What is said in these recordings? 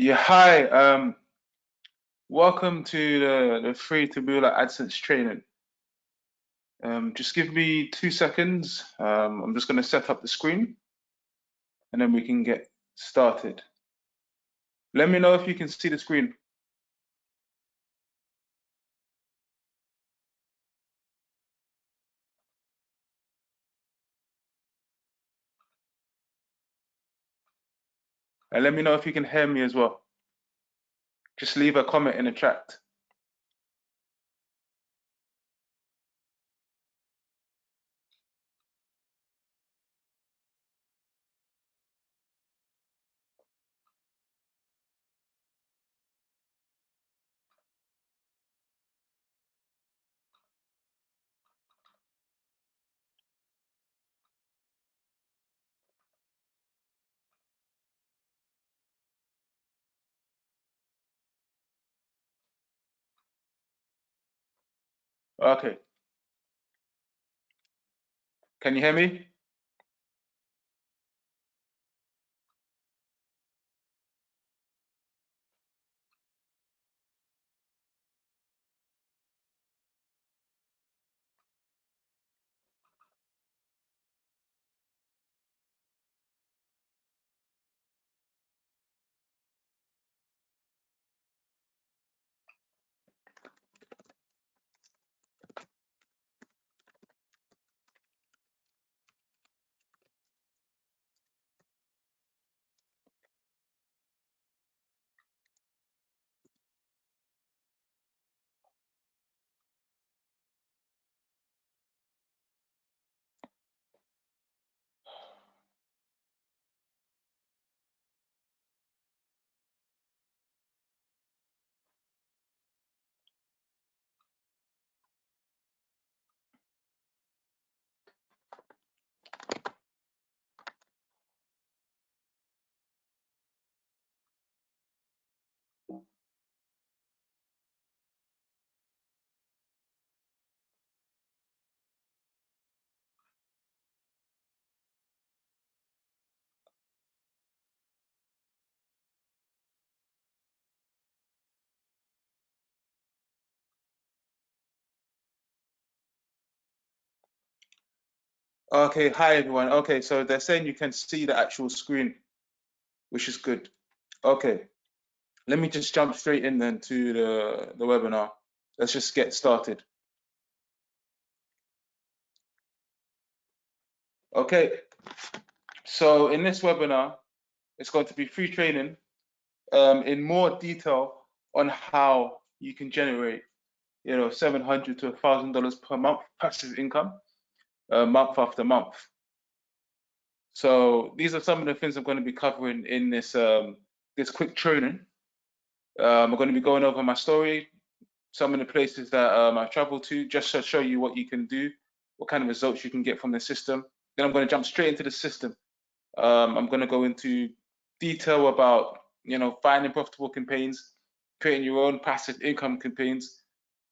Yeah, hi. Welcome to the free Taboola Adsense training. Just give me 2 seconds. I'm just going to set up the screen and then we can get started. Let me know if you can see the screen. And let me know if you can hear me as well. Just leave a comment in the chat. Okay. Can you hear me? Okay, hi everyone. Okay, so they're saying you can see the actual screen, which is good. Okay, let me just jump straight in then to the webinar. Let's just get started. Okay, so in this webinar, it's going to be free training in more detail on how you can generate, $700 to $1,000 per month passive income, month after month. So these are some of the things I'm going to be covering in this this quick training. I'm going to be going over my story, some of the places that I've traveled to, just to show you what you can do, what kind of results you can get from the system. Then I'm going to jump straight into the system. I'm going to go into detail about finding profitable campaigns, creating your own passive income campaigns.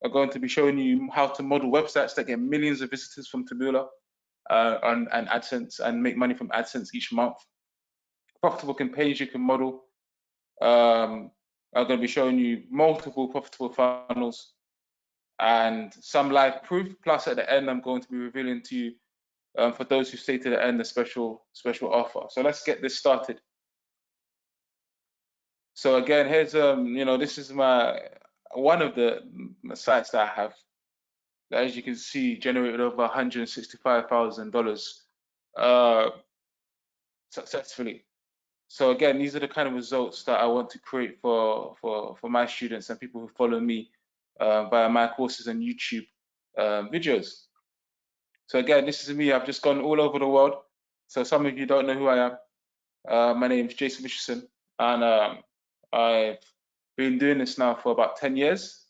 I'm going to be showing you how to model websites that get millions of visitors from Taboola and AdSense and make money from AdSense each month. Profitable campaigns you can model. I'm going to be showing you multiple profitable funnels and some live proof. Plus, at the end, I'm going to be revealing to you, for those who stay to the end, a special offer. So let's get this started. So again, here's this is one of the sites that I have that, as you can see, generated over $165,000 successfully. So again, these are the kind of results that I want to create for my students and people who follow me via my courses and YouTube videos. So again, this is me. I've just gone all over the world. So some of you don't know who I am. My name is Jason Richardson, and I've been doing this now for about 10 years.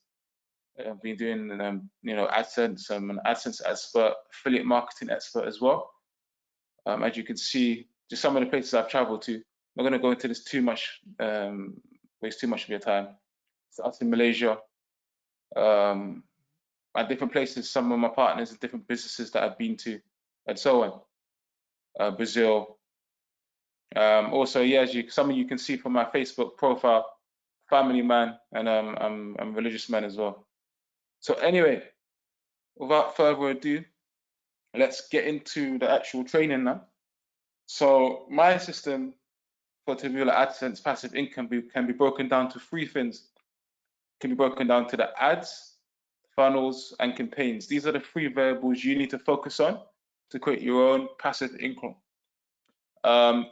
I've been doing, AdSense. I'm an AdSense expert, affiliate marketing expert as well. As you can see, just some of the places I've traveled to. I'm not going to go into this too much, waste too much of your time. So I was in Malaysia, at different places, some of my partners in different businesses that I've been to, and so on. Brazil, Also, yeah, some of you can see from my Facebook profile, family man, and I'm religious man as well. So anyway, without further ado, let's get into the actual training now. So my system for Taboola Adsense passive income can be broken down to three things. It can be broken down to the ads, funnels, and campaigns. These are the three variables you need to focus on to create your own passive income.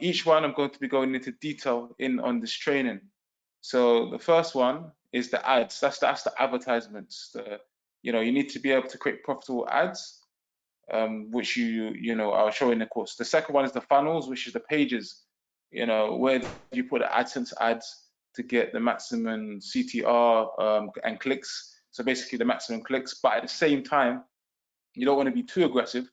Each one I'm going to be going into detail on this training. So the first one is the ads. That's the advertisements. You need to be able to create profitable ads, which I'll show in the course. The second one is the funnels, which is the pages. Where you put the AdSense ads to get the maximum CTR and clicks. So basically the maximum clicks, but at the same time, you don't want to be too aggressive.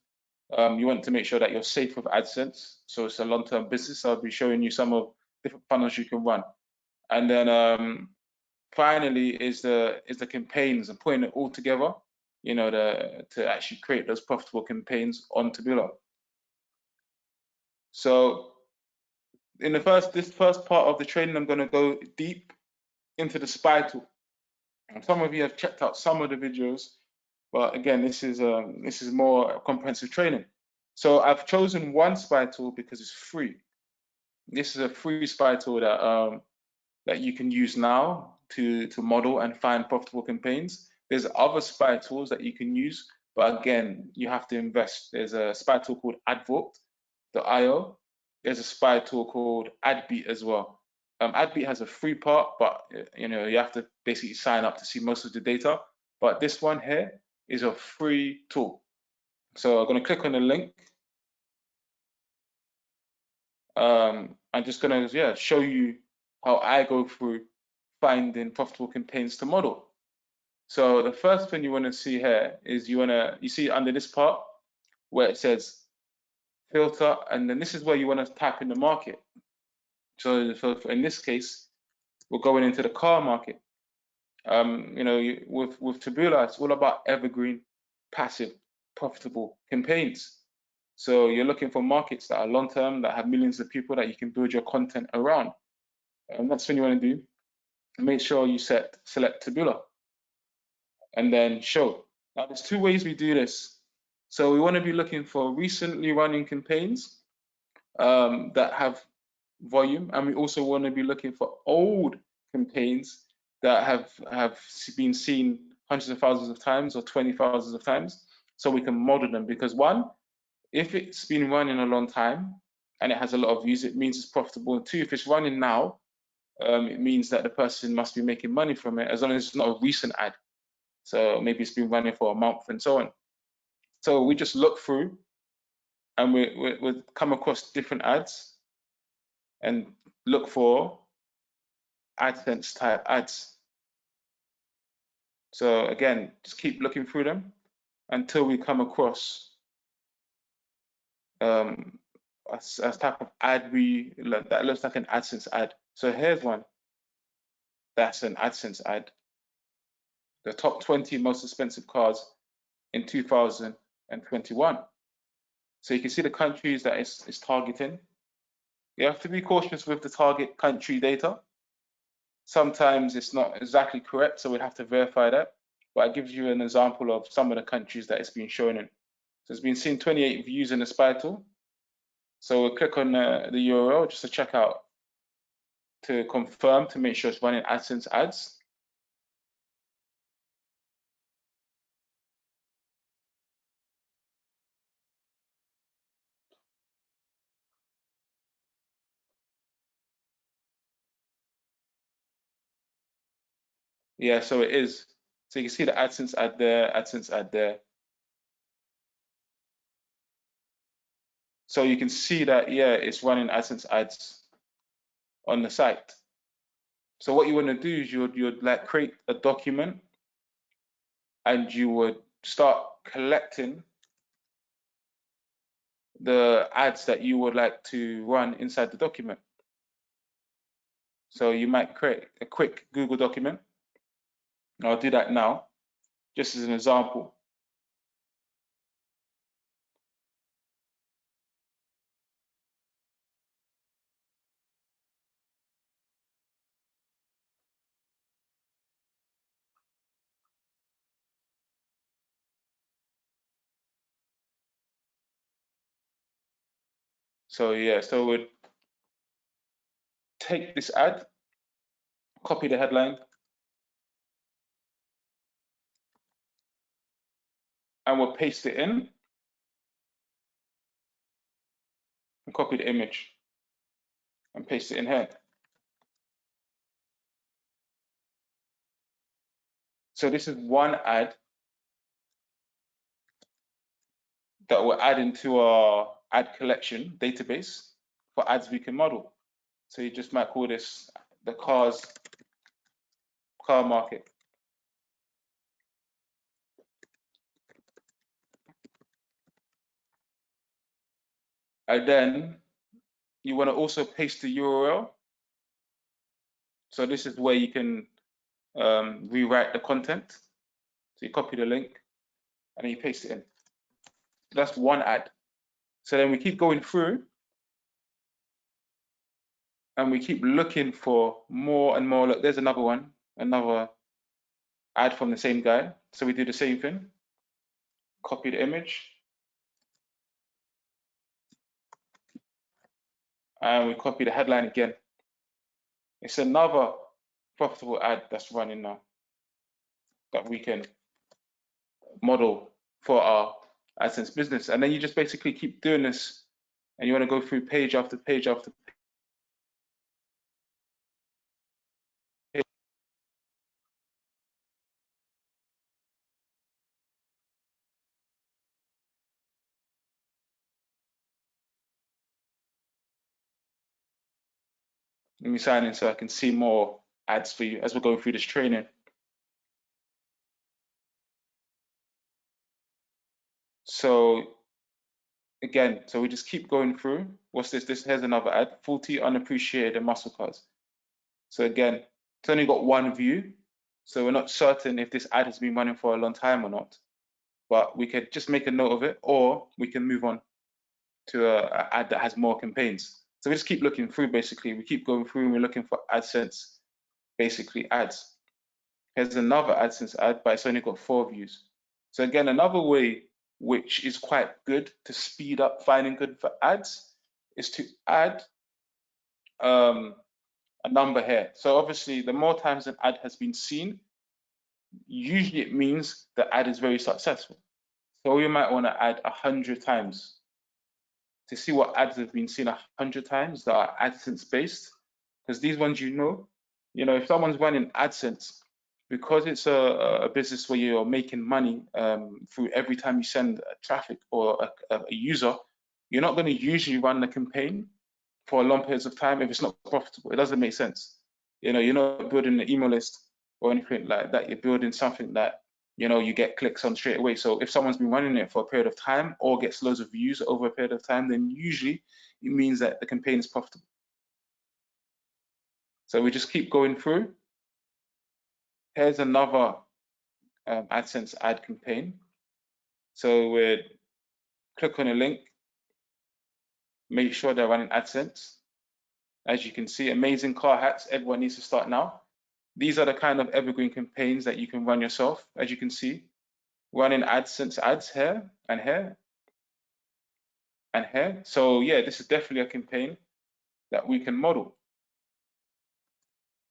You want to make sure that you're safe with AdSense. So it's a long-term business. I'll be showing you some of different funnels you can run. And then finally is the campaigns and putting it all together, to actually create those profitable campaigns on Taboola. So in this first part of the training, I'm going to go deep into the spy tool. And some of you have checked out some of the videos, but again, this is more comprehensive training. So I've chosen one spy tool because it's free. This is a free spy tool that you can use now to model and find profitable campaigns. There's other spy tools that you can use, but again, you have to invest. There's a spy tool called Advault.io. There's a spy tool called AdBeat as well. AdBeat has a free part, but you have to basically sign up to see most of the data. But this one here is a free tool. So I'm going to click on the link. I'm just going to show you how I go through finding profitable campaigns to model. So the first thing you want to see here is you see under this part where it says filter, and then this is where you want to type in the market. So in this case, we're going into the car market. With Taboola, it's all about evergreen, passive, profitable campaigns. So you're looking for markets that are long-term, that have millions of people that you can build your content around. And that's what you want to do. Make sure you select Taboola and then show. Now there's two ways we do this. So we want to be looking for recently running campaigns that have volume, and we also want to be looking for old campaigns that have been seen hundreds of thousands of times or 20,000 of times, so we can model them. Because one, if it's been running a long time and it has a lot of views, it means it's profitable. And two, if it's running now, it means that the person must be making money from it, as long as it's not a recent ad. So maybe it's been running for a month and so on. So we just look through and we come across different ads and look for AdSense type ads. So again, just keep looking through them until we come across a type of ad that looks like an AdSense ad. So here's one that's an AdSense ad. The top 20 most expensive cars in 2021. So you can see the countries that it's targeting. You have to be cautious with the target country data. Sometimes it's not exactly correct, so we'd have to verify that. But it gives you an example of some of the countries that it's been shown in. So it's been seen 28 views in the spy tool. So we'll click on the URL just to check out, to confirm, to make sure it's running AdSense ads. Yeah, so it is. So you can see the AdSense ad there, AdSense ad there. So you can see that, yeah, it's running AdSense ads on the site. So what you want to do is you'd like create a document and you would start collecting the ads that you would like to run inside the document. So you might create a quick Google document. I'll do that now, just as an example. So yeah, so we'd take this ad, copy the headline, and we'll paste it in and copy the image and paste it in here. So this is one ad that we're adding to our ad collection database for ads we can model. So you just might call this the car market. And then you want to also paste the URL. So this is where you can rewrite the content. So you copy the link and then you paste it in. That's one ad. So then we keep going through and we keep looking for more and more. Look, there's another one, another ad from the same guy. So we do the same thing, copy the image, and we copy the headline again. It's another profitable ad that's running now that we can model for our AdSense business. And then you just basically keep doing this, and you want to go through page after page after page. Let me sign in so I can see more ads for you as we're going through this training. So again, so we just keep going through. What's this? Here's another ad, 40 unappreciated muscle cars. So again, it's only got one view. So we're not certain if this ad has been running for a long time or not, but we could just make a note of it, or we can move on to an ad that has more campaigns. So we just keep looking through, basically. We keep going through and we're looking for AdSense, basically ads. Here's another AdSense ad, but it's only got 4 views. So again, another way which is quite good to speed up finding good for ads is to add a number here. So obviously, the more times an ad has been seen, usually it means the ad is very successful. So you might want to add 100 times to see what ads have been seen 100 times that are AdSense based. Because these ones, if someone's running AdSense, because it's a business where you're making money through every time you send traffic or a user, you're not going to usually run the campaign for long periods of time if it's not profitable. It doesn't make sense. You're not building an email list or anything like that. You're building something that you get clicks on straight away. So if someone's been running it for a period of time or gets loads of views over a period of time, then usually it means that the campaign is profitable. So we just keep going through. Here's another AdSense ad campaign. So we click on a link, make sure they're running AdSense. As you can see, amazing car hacks. Everyone needs to start now. These are the kind of evergreen campaigns that you can run yourself. As you can see, running AdSense ads here and here and here. So yeah, this is definitely a campaign that we can model.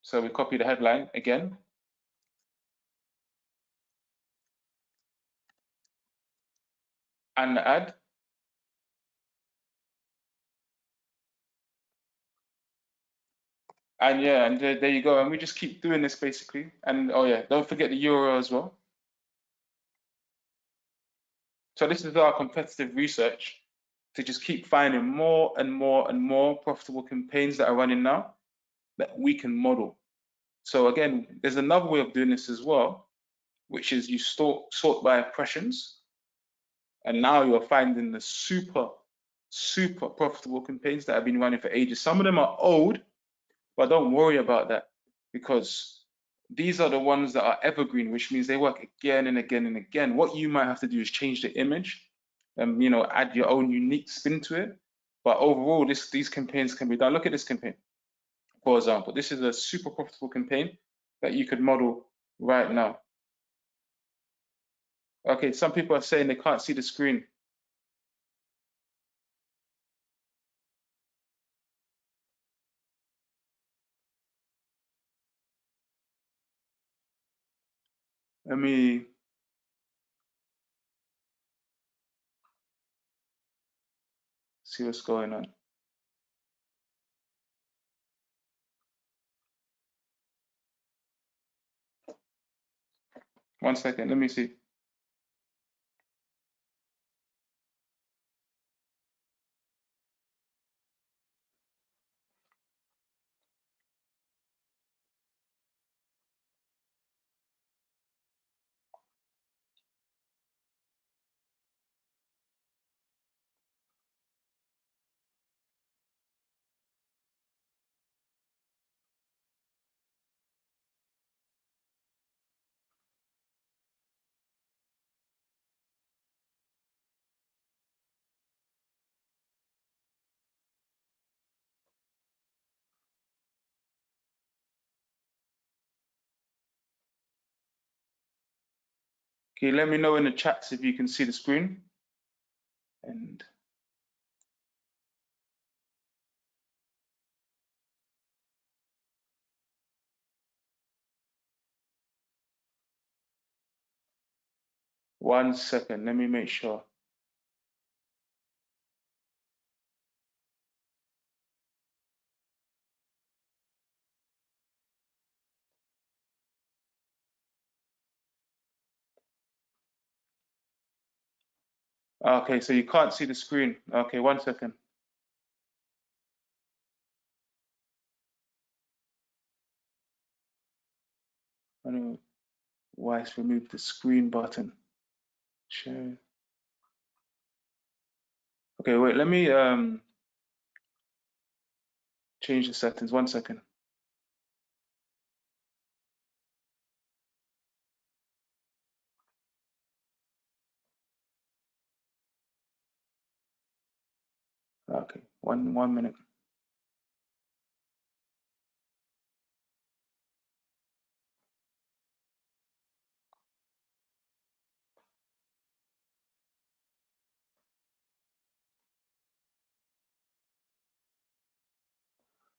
So we copy the headline again. And the ad. And yeah, and there you go. And we just keep doing this basically. And oh yeah, don't forget the URL as well. So this is our competitive research to just keep finding more and more and more profitable campaigns that are running now that we can model. So again, there's another way of doing this as well, which is you sort by impressions. And now you're finding the super profitable campaigns that have been running for ages. Some of them are old, but don't worry about that because these are the ones that are evergreen, which means they work again and again and again. What you might have to do is change the image and add your own unique spin to it. But overall, these campaigns can be done. Look at this campaign, for example. This is a super profitable campaign that you could model right now. Okay, some people are saying they can't see the screen. Let me see what's going on. One second, let me see. Okay, let me know in the chats if you can see the screen. And one second, let me make sure. Okay, so you can't see the screen. Okay, one second. I don't know why it's removed the screen button. Share. Okay, wait, let me change the settings. One second. Okay, one minute.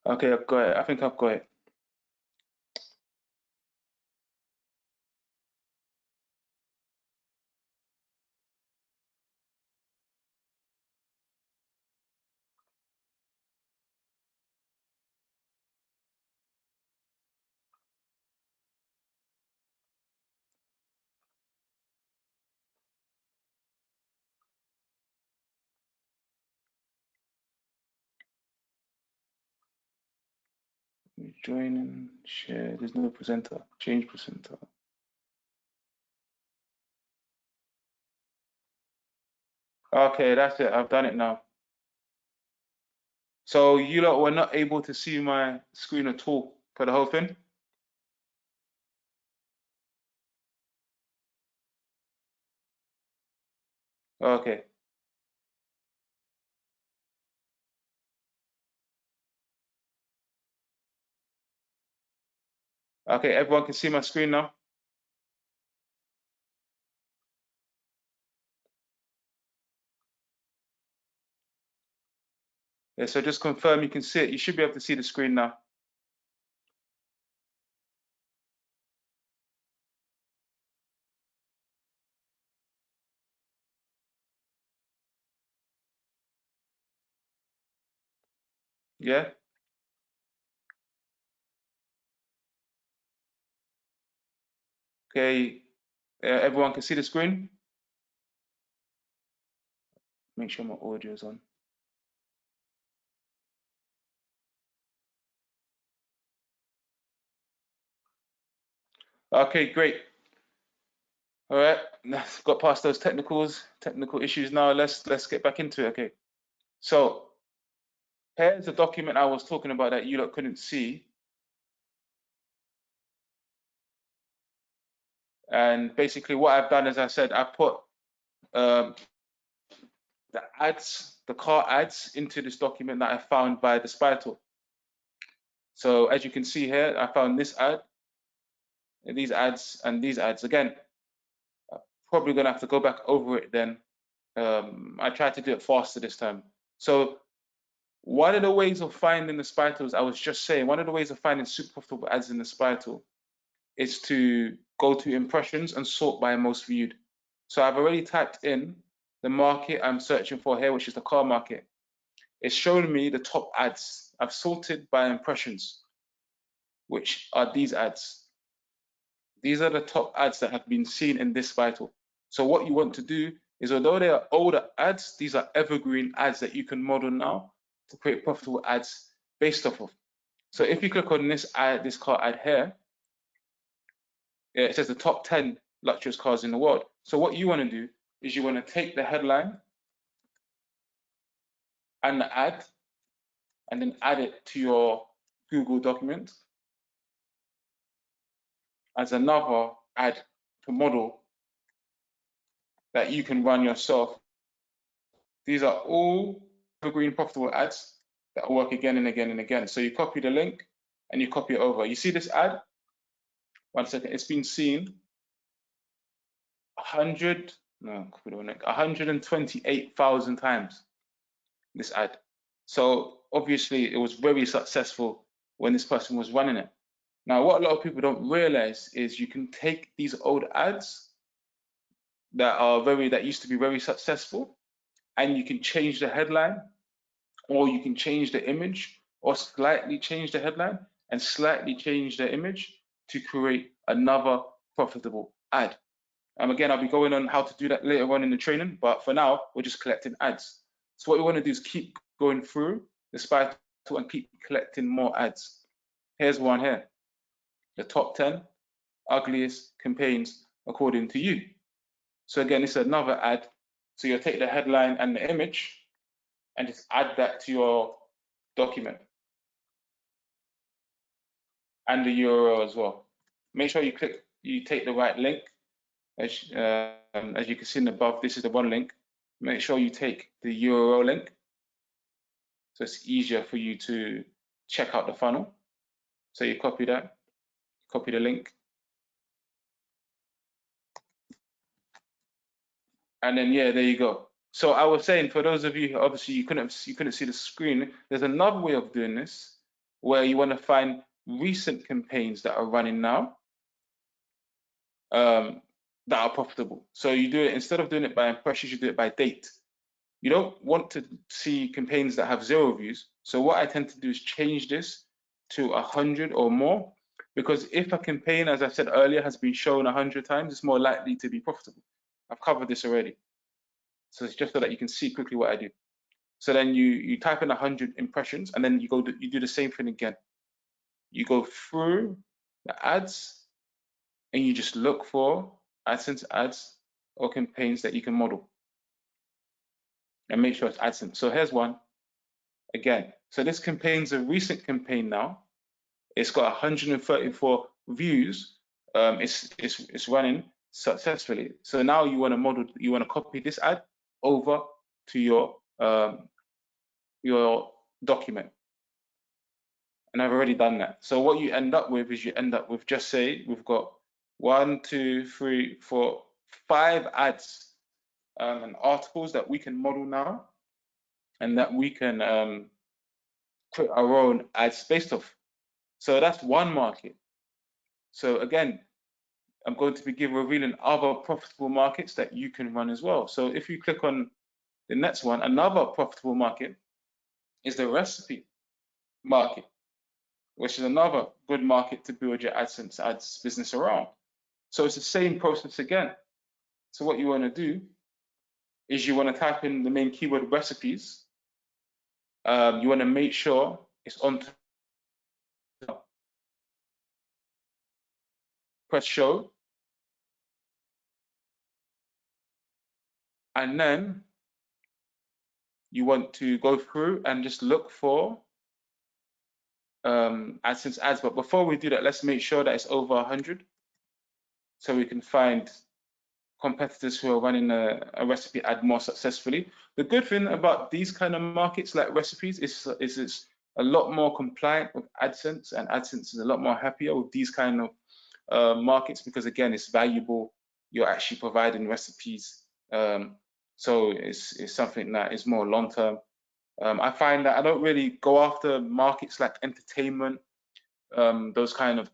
Okay, I've got it. I think I've got it. Join and share. There's no presenter. Change presenter. Okay, that's it. I've done it now. So you lot were not able to see my screen at all for the whole thing? Okay. Okay, everyone can see my screen now? Yeah, so just confirm you can see it. You should be able to see the screen now. Yeah? Okay, everyone can see the screen? Make sure my audio is on. Okay, great. All right, got past those technical issues now. Let's get back into it. Okay, so here's the document I was talking about that you lot couldn't see. And basically what I've done is I said I put the ads, the car ads into this document that I found by the spy tool. So as you can see here, I found this ad, these ads, and these ads. Again, I'm probably gonna have to go back over it then. I tried to do it faster this time. So one of the ways of finding the spy tools, I was just saying, one of the ways of finding super profitable ads in the spy tool is to go to impressions and sort by most viewed. So I've already typed in the market I'm searching for here, which is the car market. It's showing me the top ads. I've sorted by impressions, which are these ads. These are the top ads that have been seen in this vital. So what you want to do is, although they are older ads, these are evergreen ads that you can model now to create profitable ads based off of. So if you click on this ad, this car ad here, it says the top 10 luxurious cars in the world. So what you want to do is you want to take the headline and the ad and then add it to your Google document as another ad to model that you can run yourself. These are all evergreen profitable ads that work again and again and again. So you copy the link and you copy it over. You see this ad? 1 second. It's been seen 128,000 times, this ad. So obviously it was very successful when this person was running it. Now, what a lot of people don't realize is you can take these old ads that used to be very successful, and you can change the headline, or you can change the image, or slightly change the headline and slightly change the image to create another profitable ad. Again, I'll be going on how to do that later on in the training, but for now, we're just collecting ads. So what we want to do is keep going through the spider and keep collecting more ads. Here's one here, the top 10 ugliest campaigns according to you. So again, it's another ad. So you'll take the headline and the image and just add that to your document and the URL as well. Make sure you take the right link. As you can see above, this is the one link. Make sure you take the URL link, so it's easier for you to check out the funnel. So you copy that, copy the link, and then yeah, there you go. So I was saying, for those of you, obviously you couldn't see the screen, there's another way of doing this where you want to find recent campaigns that are running now that are profitable. So you do it, instead of doing it by impressions, you do it by date. You don't want to see campaigns that have 0 views. So what I tend to do is change this to 100 or more, because if a campaign, as I said earlier, has been shown 100 times, it's more likely to be profitable. I've covered this already. So it's just so that you can see quickly what I do. So then you type in 100 impressions, and then you do the same thing again. You go through the ads and you just look for AdSense ads or campaigns that you can model and make sure it's AdSense. So here's one again. So this campaign's a recent campaign now. It's got 134 views. It's running successfully. So now you want to copy this ad over to your document. And I've already done that. So what you end up with is just say we've got 1, 2, 3, 4, 5 ads and articles that we can model now, and that we can put our own ads based off. So that's one market. So again, I'm going to be revealing other profitable markets that you can run as well. So if you click on the next one, another profitable market is the recipe market, which is another good market to build your AdSense ads business around. So it's the same process again. So what you want to do is you want to type in the main keyword recipes. You want to make sure it's on. Press show. And then you want to go through and just look for AdSense ads. But before we do that, let's make sure that it's over 100, so we can find competitors who are running a recipe ad more successfully. The good thing about these kind of markets like recipes is it's a lot more compliant with AdSense, and AdSense is a lot more happier with these kind of markets, because again, it's valuable. You're actually providing recipes. So it's something that is more long term. I find that I don't really go after markets like entertainment, those kind of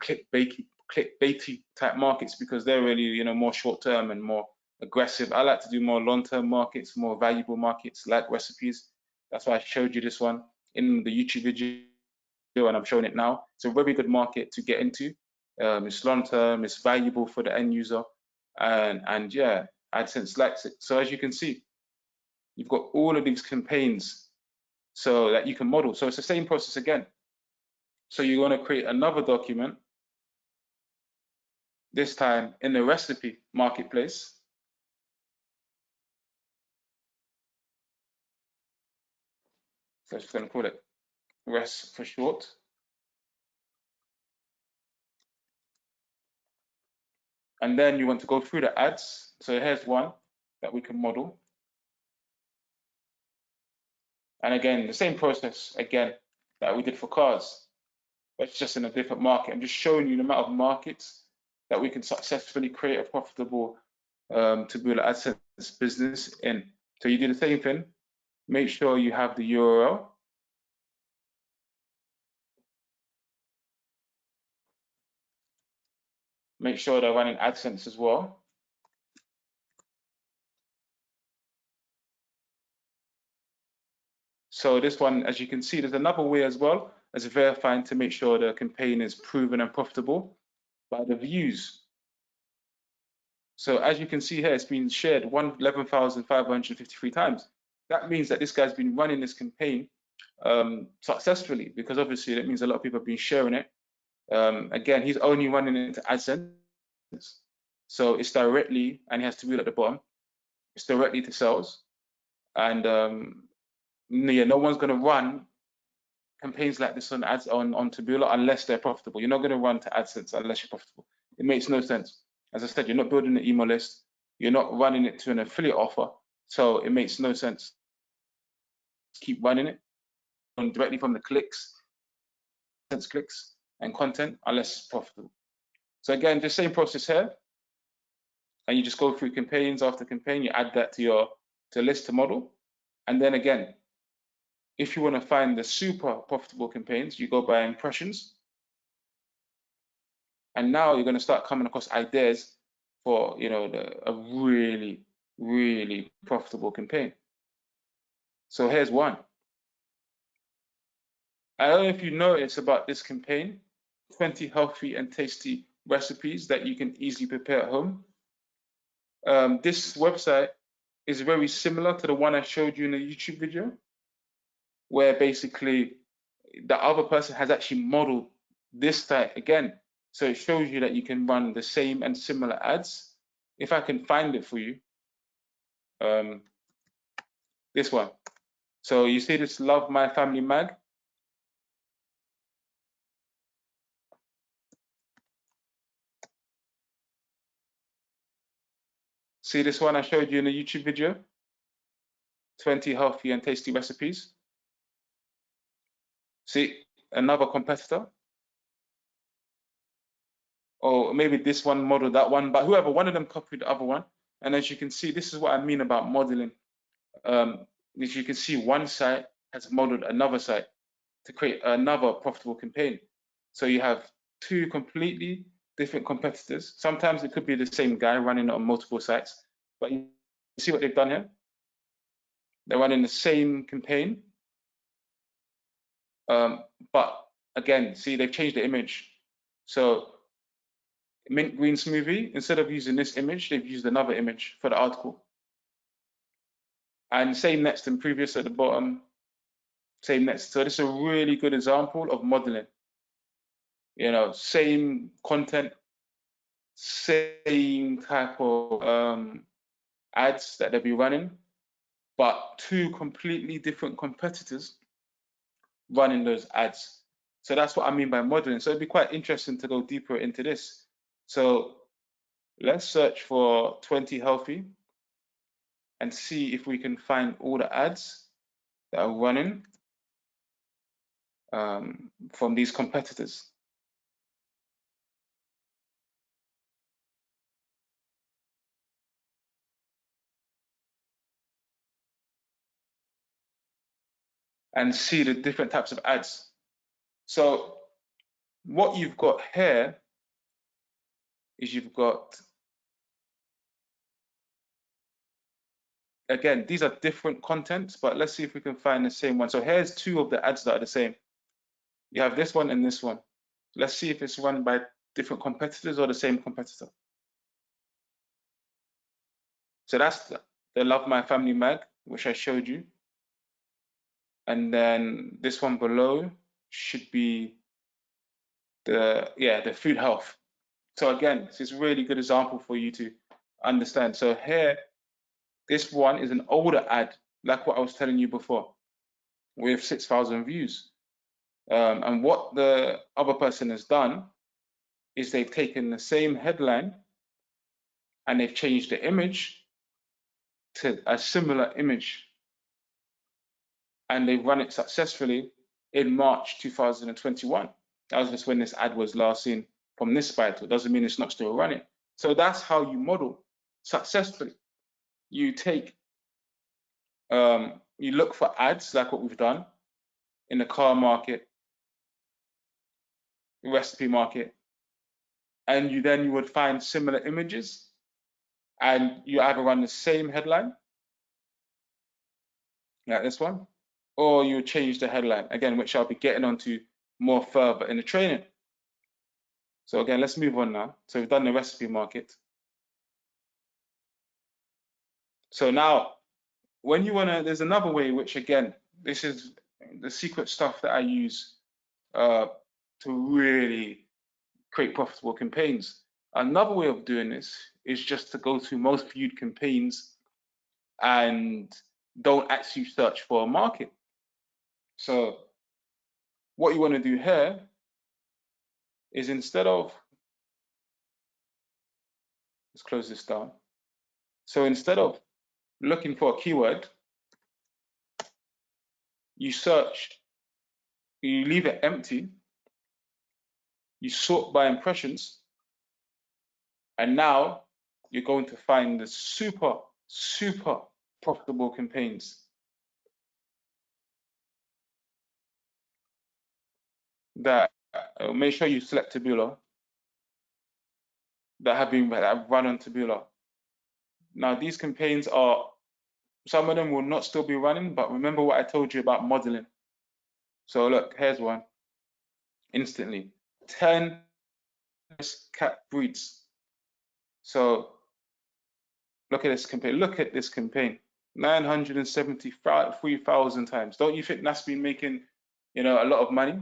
clickbaity type markets because they're really, you know, more short term and more aggressive. I like to do more long-term markets, more valuable markets like recipes. That's why I showed you this one in the YouTube video and I'm showing it now. It's a very good market to get into. It's long-term, it's valuable for the end user, and yeah, AdSense likes it. So as you can see, you've got all of these campaigns so that you can model. So it's the same process again. So you're going to create another document, this time in the recipe marketplace. So I'm just going to call it RES for short. And then you want to go through the ads. So here's one that we can model. And again, the same process again that we did for cars, but it's just in a different market. I'm just showing you the amount of markets that we can successfully create a profitable Taboola AdSense business in. So you do the same thing. Make sure you have the URL. Make sure they're running AdSense as well. So this one, as you can see, there's another way as well as verifying to make sure the campaign is proven and profitable by the views. So as you can see here, it's been shared 11,553 times. That means that this guy's been running this campaign successfully, because obviously that means a lot of people have been sharing it. Again, he's only running it into AdSense. So it's directly, and he has to read at the bottom, it's directly to sales. And yeah, no one's going to run campaigns like this on ads on Taboola unless they're profitable. You're not going to run to AdSense unless you're profitable. It makes no sense. As I said, you're not building an email list. You're not running it to an affiliate offer. So it makes no sense. Keep running it directly from the clicks, clicks and content unless it's profitable. So again, the same process here. And you just go through campaigns after campaign. You add that to your list to model. And then again, if you want to find the super profitable campaigns, you go by impressions. And now you're going to start coming across ideas for, you know, a really, really profitable campaign. So here's one. I don't know if you notice about this campaign, 20 healthy and tasty recipes that you can easily prepare at home. This website is very similar to the one I showed you in the YouTube video, where basically the other person has actually modeled this site again. So it shows you that you can run the same and similar ads. If I can find it for you, this one. So you see this Love My Family Mag. See this one I showed you in the YouTube video? 20 healthy and tasty recipes. See, another competitor. Or maybe this one modeled that one, but whoever, one of them copied the other one. And as you can see, this is what I mean about modeling. As you can see, one site has modeled another site to create another profitable campaign. So you have two completely different competitors. Sometimes it could be the same guy running on multiple sites, but you see what they've done here? They're running the same campaign, but again, see, they've changed the image. So mint green smoothie, instead of using this image, they've used another image for the article. And same next and previous at the bottom, same next. So this is a really good example of modeling. You know, same content, same type of ads that they'll be running, but two completely different competitors running those ads. So that's what I mean by modeling. So it'd be quite interesting to go deeper into this. So let's search for 20 healthy and see if we can find all the ads that are running from these competitors. And see the different types of ads. So what you've got here is you've got, again, these are different contents, but let's see if we can find the same one. So here's two of the ads that are the same. You have this one and this one. Let's see if it's run by different competitors or the same competitor. So that's the Love My Family mag, which I showed you. And then this one below should be the food health. So again, this is a really good example for you to understand. So here, this one is an older ad, like what I was telling you before, with 6,000 views. And what the other person has done is they've taken the same headline and they've changed the image to a similar image. And they've run it successfully in March 2021. That was just when this ad was last seen from this site. It doesn't mean it's not still running. So that's how you model successfully. You take, you look for ads like what we've done in the car market, recipe market, and you would find similar images, and you either run the same headline, like this one, or you change the headline, again, which I'll be getting onto more further in the training. So again, let's move on now. So we've done the recipe market. So now, when you wanna, there's another way, which again, this is the secret stuff that I use to really create profitable campaigns. Another way of doing this is just to go to most viewed campaigns and don't actually search for a market. So what you want to do here is, instead of, let's close this down. So instead of looking for a keyword, you search, you leave it empty, you sort by impressions, and now you're going to find the super profitable campaigns that make sure you select Taboola, that have run on Taboola. Now these campaigns are, some of them will not still be running, but remember what I told you about modeling. So look, here's one. Instantly, 10 cat breeds. So look at this campaign. Look at this campaign. 973,000 times. Don't you think that's been making, a lot of money?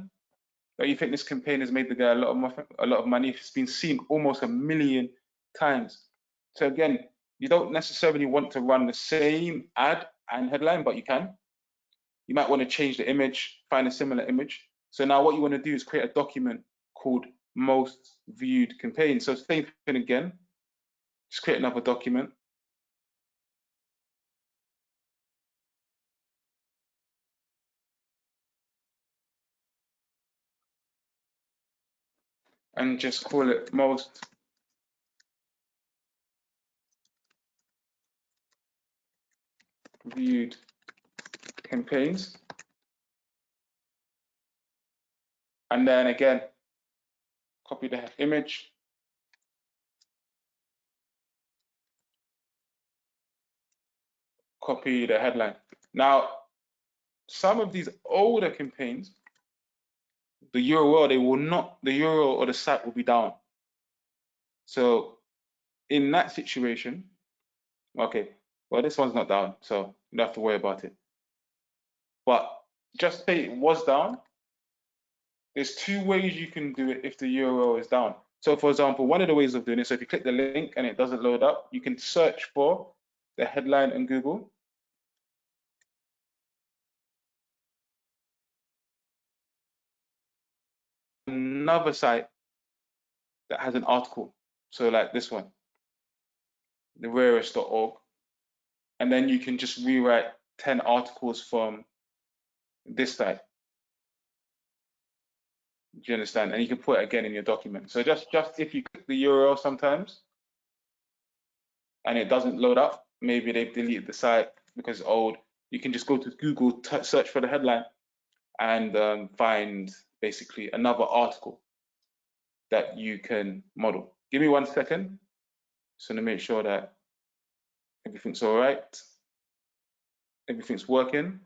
Don't you think this campaign has made the guy a lot of money? It's been seen almost 1 million times. So again, you don't necessarily want to run the same ad and headline, but you can. You might want to change the image, find a similar image. So now what you want to do is create a document called most viewed campaigns. So same thing again, just create another document. And just call it most viewed campaigns. And then again, copy the image, copy the headline. Now, some of these older campaigns, the URL, the URL or the site will be down. So in that situation, okay, well, this one's not down, so you don't have to worry about it. But just say it was down. There's two ways you can do it if the URL is down. So for example, one of the ways of doing it, so if you click the link and it doesn't load up, you can search for the headline in Google. Another site that has an article, so like this one, the rarest.org, and then you can just rewrite 10 articles from this site. Do you understand? And you can put it again in your document. So just if you click the URL sometimes and it doesn't load up, maybe they've deleted the site because it's old, you can just go to Google, search for the headline, and find basically another article that you can model. Give me 1 second. Just want to make sure that everything's all right. Everything's working.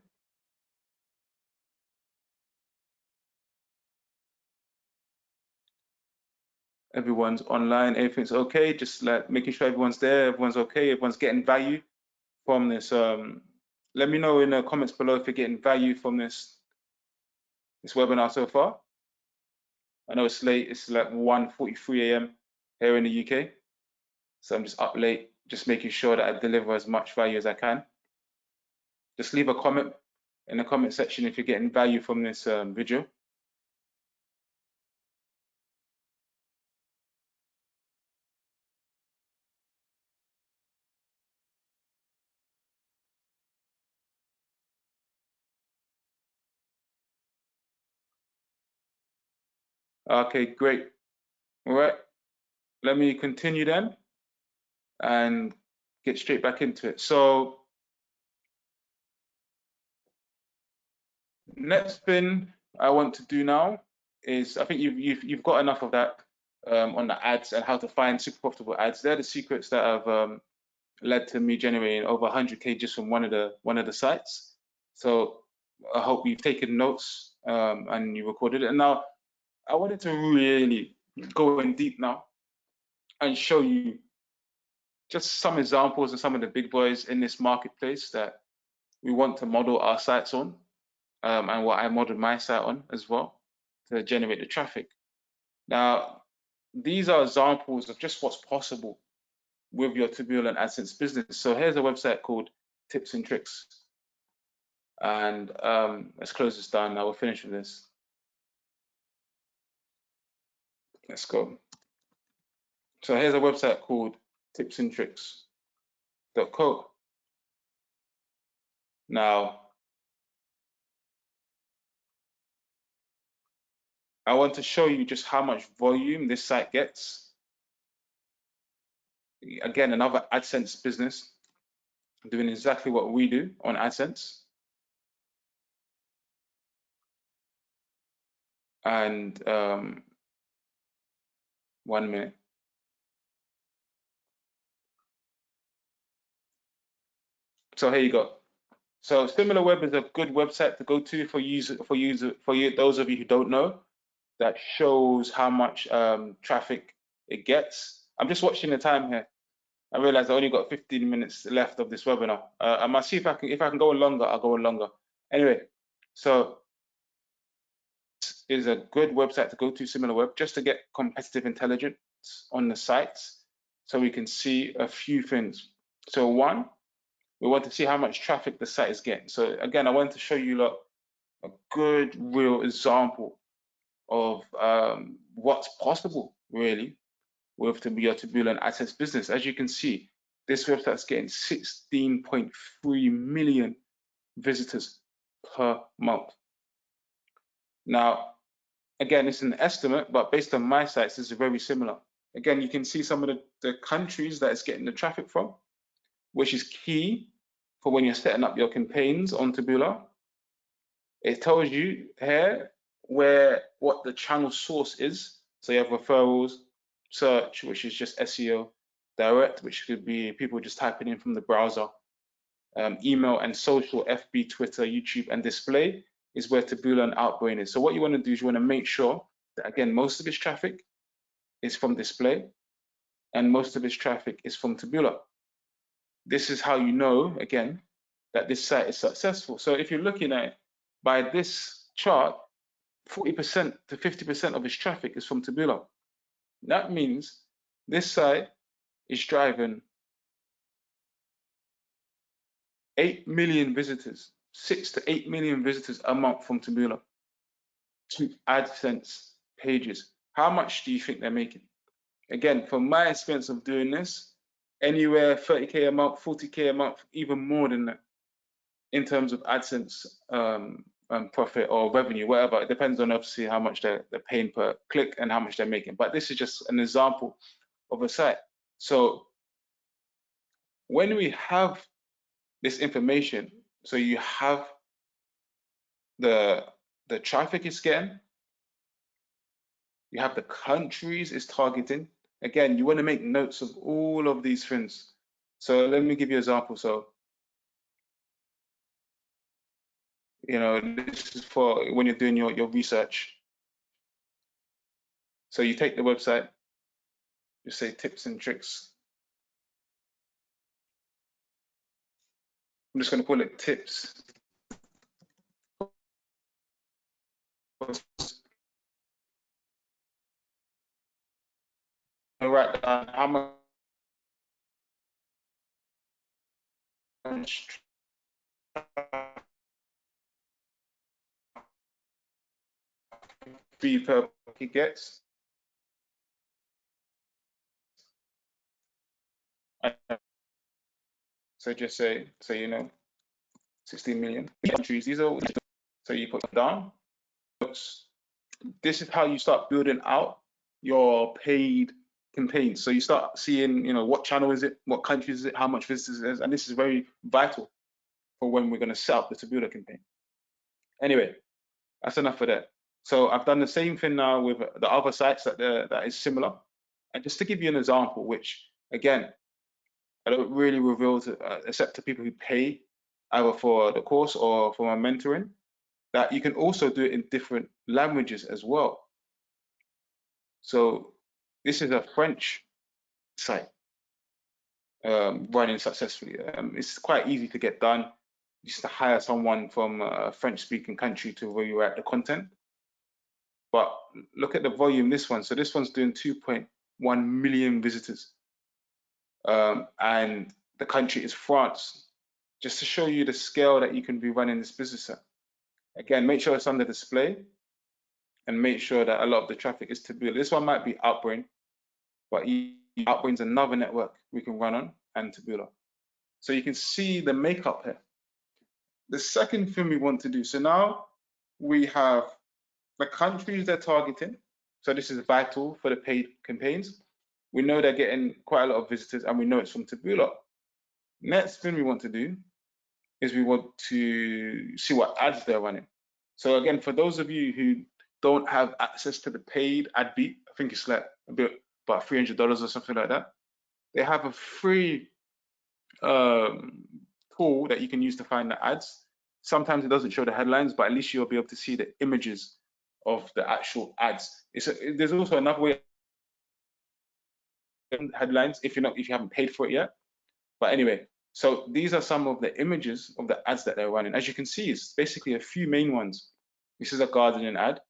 Everyone's online, everything's okay. Just like making sure everyone's there, everyone's okay, everyone's getting value from this. Let me know in the comments below if you're getting value from this webinar so far. I know it's late, it's like 1:43 a.m. here in the UK. So I'm just up late, just making sure that I deliver as much value as I can. Just leave a comment in the comment section if you're getting value from this video. Okay, great. All right, let me continue then and get straight back into it. So next thing I want to do now is, I think you've got enough of that on the ads and how to find super profitable ads. They're the secrets that have led to me generating over 100K just from one of the sites. So I hope you've taken notes and you recorded it. And now I wanted to really go in deep now and show you just some examples of some of the big boys in this marketplace that we want to model our sites on, and what I modeled my site on as well to generate the traffic. Now, these are examples of just what's possible with your Taboola and Adsense business. So here's a website called Tips and Tricks. And let's close this down now. We'll finish with this. Let's go. So here's a website called tipsandtricks.co. Now, I want to show you just how much volume this site gets. Again, another AdSense business doing exactly what we do on AdSense. And 1 minute. So here you go. So SimilarWeb is a good website to go to for those of you who don't know, that shows how much traffic it gets. I'm just watching the time here. I realize I only got 15 minutes left of this webinar. I must see if I can go on longer, I'll go on longer. Anyway, so this is a good website to go to, SimilarWeb, just to get competitive intelligence on the sites, so we can see a few things. So one, we want to see how much traffic the site is getting. So again, I wanted to show you a good real example of what's possible really with your Taboola and Adsense business. As you can see, this website's getting 16.3 million visitors per month. Now, again, it's an estimate, but based on my sites, this is very similar. Again, you can see some of the countries that it's getting the traffic from, which is key for when you're setting up your campaigns on Taboola. It tells you here what the channel source is. So you have referrals, search, which is just SEO, direct, which could be people just typing in from the browser, email and social, FB, Twitter, YouTube, and display is where Taboola and Outbrain is. So what you want to do is you want to make sure that, again, most of its traffic is from display and most of its traffic is from Taboola. This is how you know, again, that this site is successful. So if you're looking at it by this chart, 40% to 50% of its traffic is from Taboola. That means this site is driving 8 million visitors, 6 to 8 million visitors a month from Taboola to AdSense pages. How much do you think they're making? Again, from my experience of doing this, anywhere 30K a month, 40K a month, even more than that, in terms of AdSense profit or revenue, whatever. It depends on obviously how much they're paying per click and how much they're making. But this is just an example of a site. So when we have this information, so you have the traffic it's getting, you have the countries it's targeting, Again, you want to make notes of all of these things. So let me give you an example. So, you know, this is for when you're doing your research. So you take the website, you say tips and tricks. I'm just going to call it tips. Write down how much fee per he gets. So just say, you know, 16 million countries. These are, so you put them down. This is how you start building out your paid campaigns. So you start seeing, you know, what channel is it, what country is it, how much visitors it is, and this is very vital for when we're going to set up the Taboola campaign. Anyway, that's enough for that. So I've done the same thing now with the other sites that is similar. And just to give you an example, which again, I don't really reveal to, except to people who pay either for the course or for my mentoring, that you can also do it in different languages as well. So this is a French site running successfully. It's quite easy to get done. Just to hire someone from a French-speaking country to rewrite the content. But look at the volume, this one. So this one's doing 2.1 million visitors. And the country is France. Just to show you the scale that you can be running this business at. Again, make sure it's under display and make sure that a lot of the traffic is Taboola. This one might be Outbrain, but Outbrain's another network we can run on and Taboola. So you can see the makeup here. The second thing we want to do, so now we have the countries they're targeting. So this is vital for the paid campaigns. We know they're getting quite a lot of visitors and we know it's from Taboola. Next thing we want to do is we want to see what ads they're running. So again, for those of you who don't have access to the paid ad beat, I think it's like about $300 or something like that. They have a free tool that you can use to find the ads. Sometimes it doesn't show the headlines, but at least you'll be able to see the images of the actual ads. There's also another way headlines if you haven't paid for it yet. But anyway, so these are some of the images of the ads that they're running. As you can see, it's basically a few main ones. This is a gardening ad.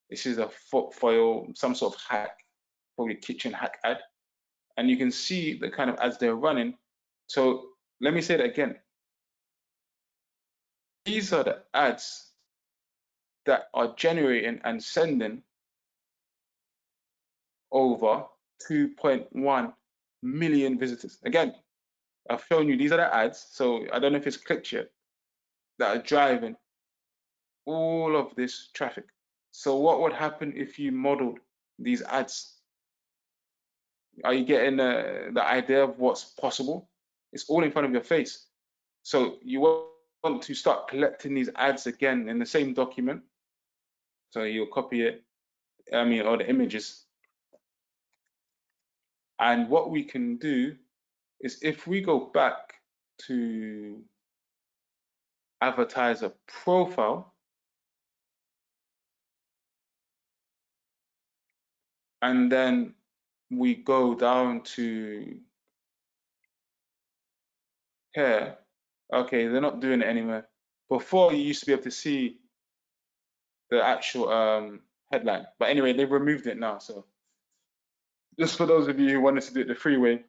This is a foil, some sort of hack, probably kitchen hack ad. And you can see the kind of ads they're running. So let me say that again. These are the ads that are generating and sending over 2.1 million visitors. Again, I've shown you these are the ads, so I don't know if it's clicked yet, that are driving all of this traffic. So what would happen if you modeled these ads? Are you getting the idea of what's possible? It's all in front of your face. So you want to start collecting these ads again in the same document. So you'll copy it, or the images. And what we can do is if we go back to advertiser profile, and then we go down to here. Okay, they're not doing it anymore. Before you used to be able to see the actual headline, but anyway, they've removed it now. So just for those of you who wanted to do it the free way,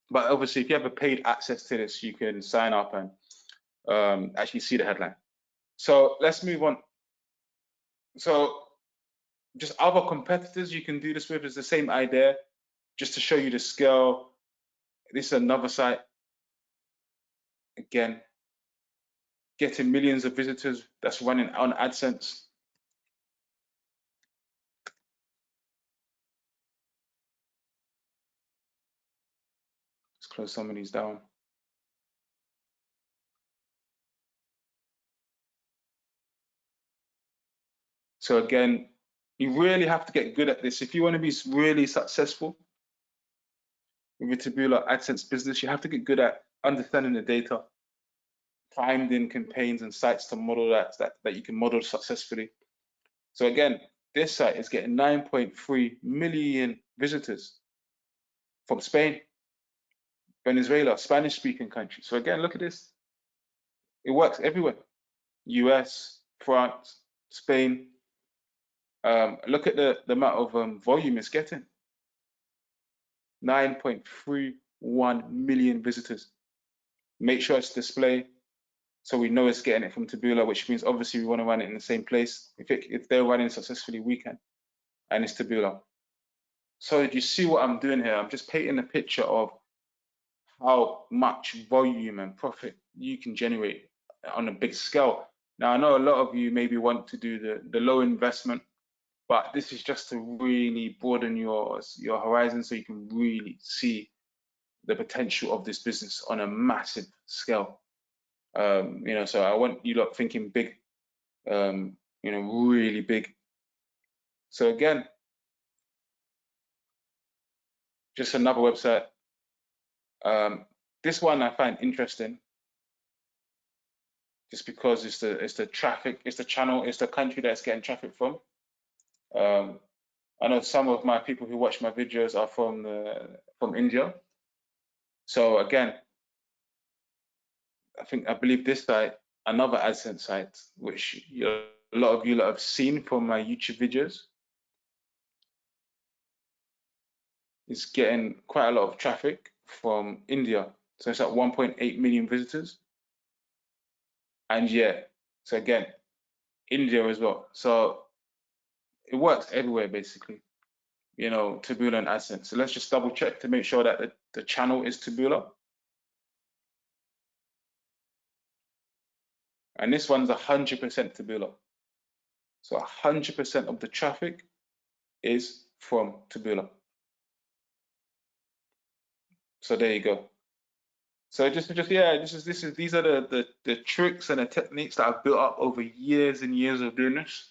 but obviously if you have a paid access to this, you can sign up and actually see the headline. So let's move on. So just other competitors you can do this with is the same idea, just to show you the scale. This is another site. Again, getting millions of visitors that's running on Adsense. Let's close some of these down. So again, you really have to get good at this. If you want to be really successful, with your Taboola AdSense business, you have to get good at understanding the data, finding campaigns and sites to model that you can model successfully. So again, this site is getting 9.3 million visitors from Spain, Venezuela, Spanish-speaking countries. So again, look at this. It works everywhere. US, France, Spain. Look at the amount of volume it's getting. 9.31 million visitors. Make sure it's display so we know it's getting it from Taboola, which means obviously we want to run it in the same place. If they're running successfully, we can, and it's Taboola. So do you see what I'm doing here? I'm just painting a picture of how much volume and profit you can generate on a big scale. Now, I know a lot of you maybe want to do the low investment, but this is just to really broaden your horizon so you can really see the potential of this business on a massive scale. So I want you lot thinking big, really big. So again, just another website. This one I find interesting, just because it's the traffic, it's the channel, it's the country that's getting traffic from. I know some of my people who watch my videos are from India. So again, I believe this site, another AdSense site, which a lot of you have seen from my YouTube videos, is getting quite a lot of traffic from India. So it's at 1.8 million visitors. And yeah, so again, India as well. So it works everywhere basically, Taboola and AdSense. So let's just double check to make sure that the channel is Taboola. And this one's 100% Taboola. So 100% of the traffic is from Taboola. So there you go. So these are the tricks and the techniques that I've built up over years and years of doing this,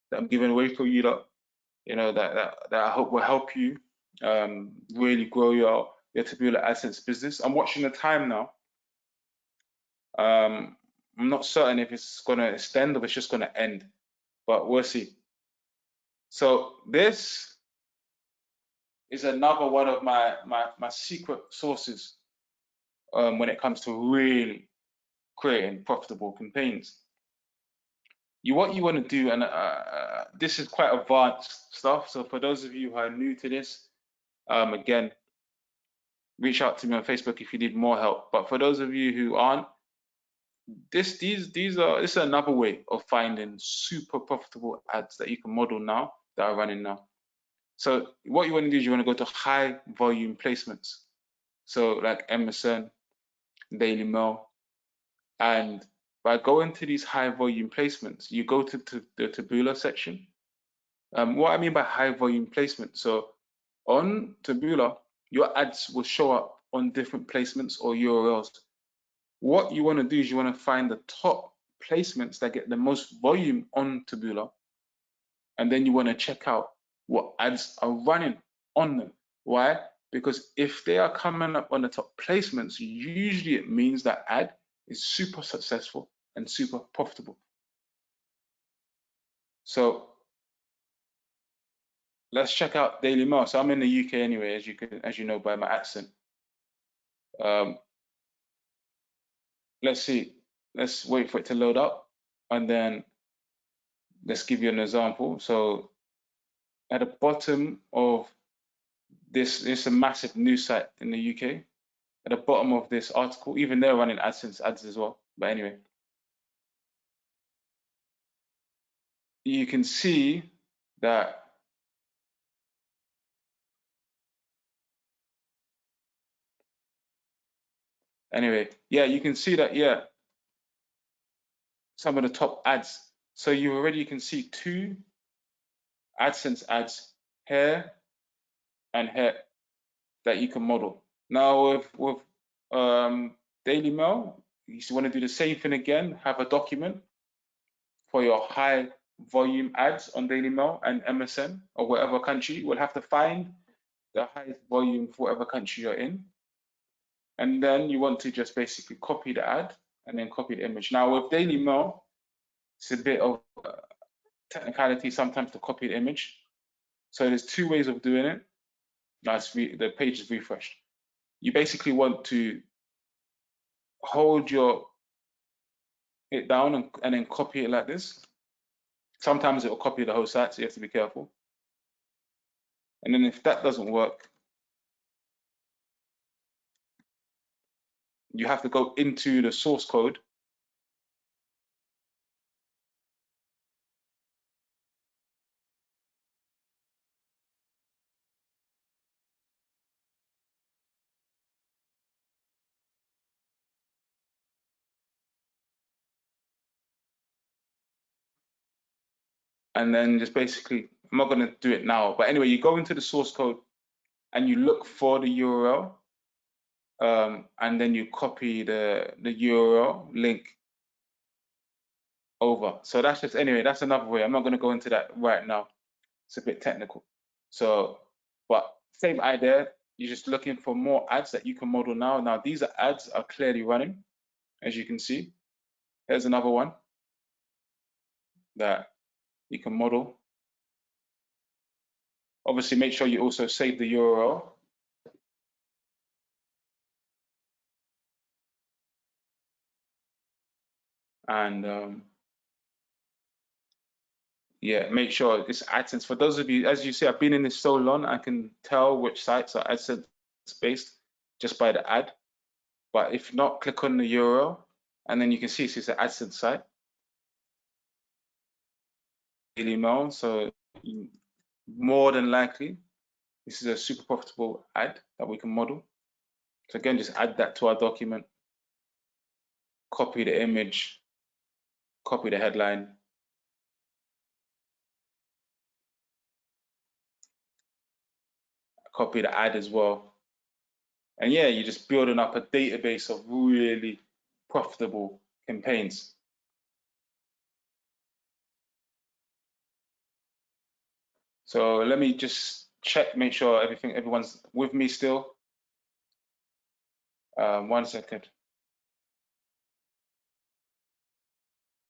that I'm giving away for you lot, that I hope will help you really grow your Taboola AdSense business. I'm watching the time now. I'm not certain if it's going to extend or if it's just going to end, but we'll see. So this is another one of my secret sources when it comes to really creating profitable campaigns. What you want to do, and this is quite advanced stuff, so for those of you who are new to this, again, reach out to me on Facebook if you need more help. But for those of you who aren't, this is another way of finding super profitable ads that you can model now, that are running now. So what you want to do is you want to go to high volume placements. So like MSN, Daily Mail, and by going to these high volume placements, you go to the Taboola section. What I mean by high volume placement, so on Taboola, your ads will show up on different placements or URLs. What you want to do is you want to find the top placements that get the most volume on Taboola, and then you want to check out what ads are running on them. Why? Because if they are coming up on the top placements, usually it means that ad is super successful and super profitable. So let's check out Daily Mail. So I'm in the UK anyway, as you know by my accent. Let's see. Let's wait for it to load up, and then let's give you an example. So at the bottom of this is a massive news site in the UK. At the bottom of this article, even they're running AdSense ads as well. But anyway, you can see that you can see that, some of the top ads. So you can see 2 AdSense ads here and here that you can model. Now with Daily Mail, you want to do the same thing again, have a document for your high volume ads on Daily Mail and MSN or whatever country. We'll have to find the highest volume for whatever country you're in. And then you want to just basically copy the ad and then copy the image. Now with Daily Mail, it's a bit of technicality sometimes to copy the image. So there's two ways of doing it. Now the page is refreshed. You basically want to hold it down and then copy it like this. Sometimes it will copy the whole site, so you have to be careful. And then if that doesn't work, you have to go into the source code and then just basically, I'm not going to do it now, but anyway, you go into the source code and you look for the URL, and then you copy the URL link over. So that's just, anyway, that's another way. I'm not going to go into that right now. It's a bit technical. So, but same idea, you're just looking for more ads that you can model now. Now these ads are clearly running, as you can see. Here's another one that you can model. Obviously, make sure you also save the URL. And yeah, make sure it's AdSense. For those of you, as you see, I've been in this so long, I can tell which sites are AdSense based just by the ad. But if not, click on the URL, and then you can see it's an AdSense site. Daily Mail, so more than likely, this is a super profitable ad that we can model. So again, just add that to our document, copy the image, copy the headline, copy the ad as well. And yeah, you're just building up a database of really profitable campaigns. So let me just check, make sure everyone's with me still. 1 second.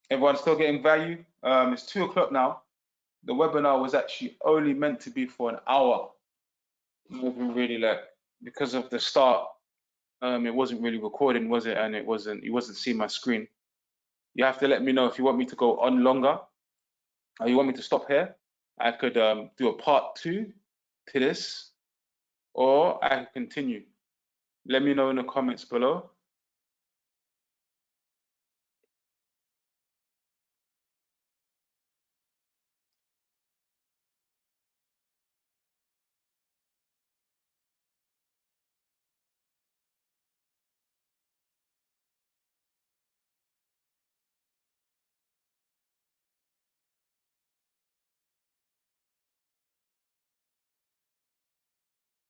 Everyone's still getting value? It's 2 o'clock now. The webinar was actually only meant to be for an hour. Really, like, because of the start, it wasn't really recording, was it? And you wasn't seeing my screen. You have to let me know if you want me to go on longer, or you want me to stop here. I could do a part 2 to this, or I can continue. Let me know in the comments below.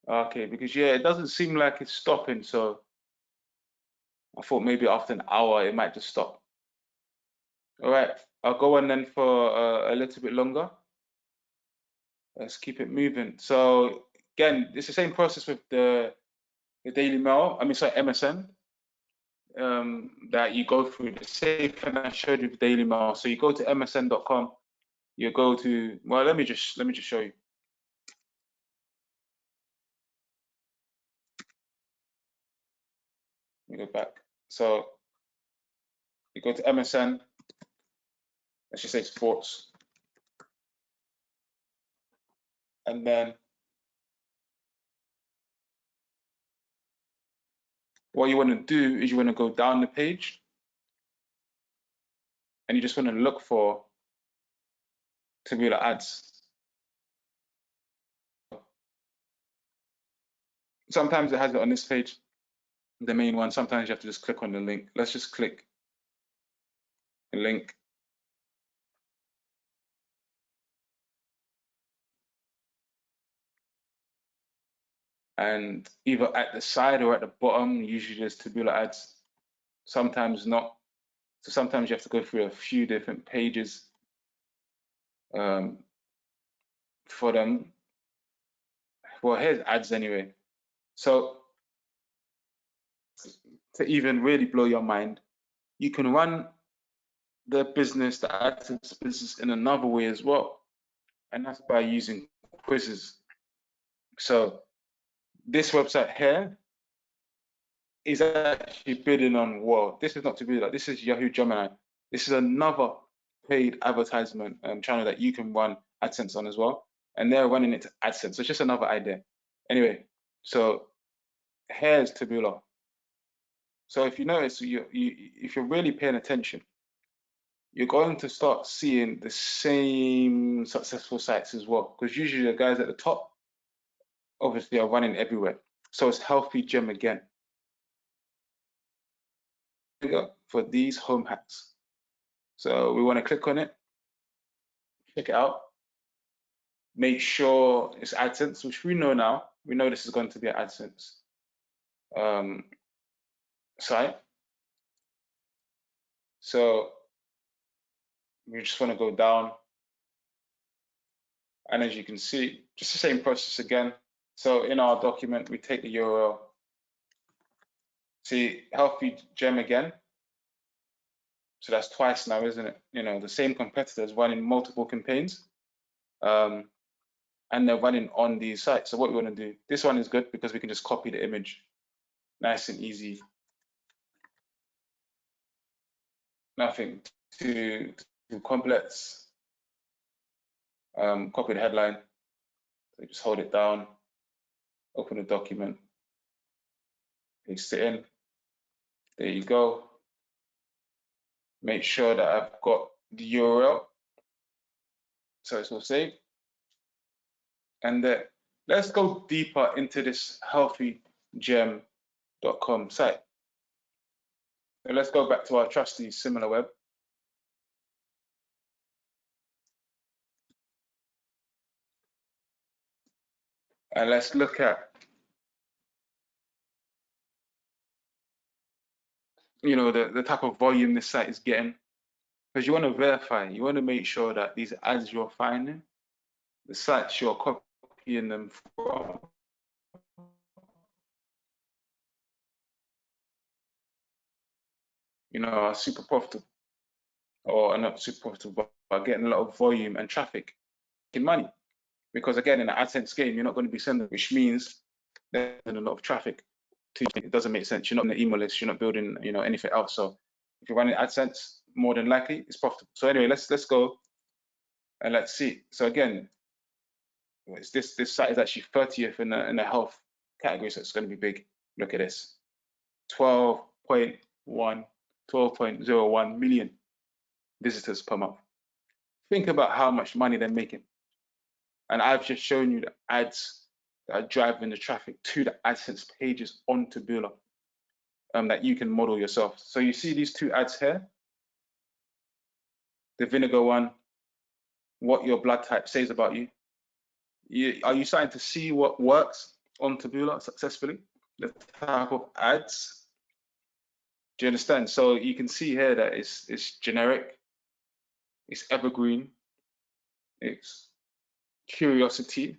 Okay, because yeah, it doesn't seem like it's stopping, so I thought maybe after an hour it might just stop. All right, I'll go on then for a little bit longer. Let's keep it moving. So again, it's the same process with the Daily Mail. I mean, sorry, MSN. That you go through the same thing I showed you with Daily Mail. So you go to msn.com. You go to, well, let me just show you. Let me go back. So you go to MSN. Let's just say sports. And then what you want to do is you want to go down the page and you just want to look for Taboola ads. Sometimes it has it on this page, the main one. Sometimes you have to just click on the link. Let's just click the link. And either at the side or at the bottom, usually there's Taboola ads. Sometimes not. So sometimes you have to go through a few different pages for them. well, here's ads anyway. So to even really blow your mind, you can run the AdSense business in another way as well. And that's by using quizzes. So this website here is actually bidding on, well, this is not Taboola, this is Yahoo Gemini. This is another paid advertisement channel that you can run AdSense on as well. And they're running it to AdSense. So it's just another idea. Anyway, so here's Taboola. So if you notice, if you're really paying attention, you're going to start seeing the same successful sites as well. Because usually the guys at the top, obviously, are running everywhere. So it's Healthy Gym again. For these home hacks. So we want to click on it, check it out. Make sure it's AdSense, which we know now. We know this is going to be an AdSense site. So we just want to go down. And as you can see, just the same process again. So in our document, we take the URL. See, Healthy Gem again. So that's twice now, isn't it? You know, the same competitors running multiple campaigns. And they're running on these sites. So what we want to do, this one is good because we can just copy the image. Nice and easy. Nothing too complex. Copy the headline. So just hold it down, open the document, paste it in. There you go. Make sure that I've got the URL. So it's all saved. And let's go deeper into this healthygem.com site. So let's go back to our trusty SimilarWeb. And let's look at, you know, the type of volume this site is getting. Because you want to verify, you want to make sure that these ads you're finding, the sites you're copying them from, you know, are super profitable, or are not super profitable, but are getting a lot of volume and traffic, making money. Because again, in the AdSense game, you're not going to be sending, which means there's a lot of traffic. It doesn't make sense. You're not in the email list. You're not building, you know, anything else. So if you're running AdSense, more than likely it's profitable. So anyway, let's go and let's see. So again, this site is actually 30th in the health category, so it's going to be big. Look at this, 12.01 million visitors per month. Think about how much money they're making. And I've just shown you the ads that are driving the traffic to the AdSense pages on Taboola that you can model yourself. So you see these two ads here, the vinegar one, what your blood type says about you. Are you starting to see what works on Taboola successfully? The type of ads. Do you understand? So you can see here that it's generic, it's evergreen, it's curiosity,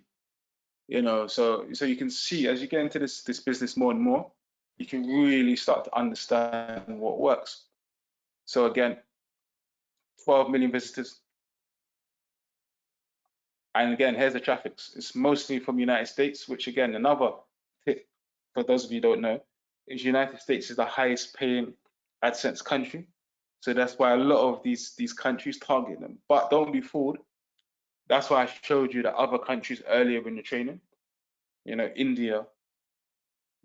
you know. So you can see as you get into this business more and more, you can really start to understand what works. So again, 12 million visitors. And again, here's the traffic. It's mostly from United States, which again, another tip for those of you who don't know, is United States is the highest paying AdSense country. So that's why a lot of these countries target them. But don't be fooled. That's why I showed you the other countries earlier in the training. You know, India,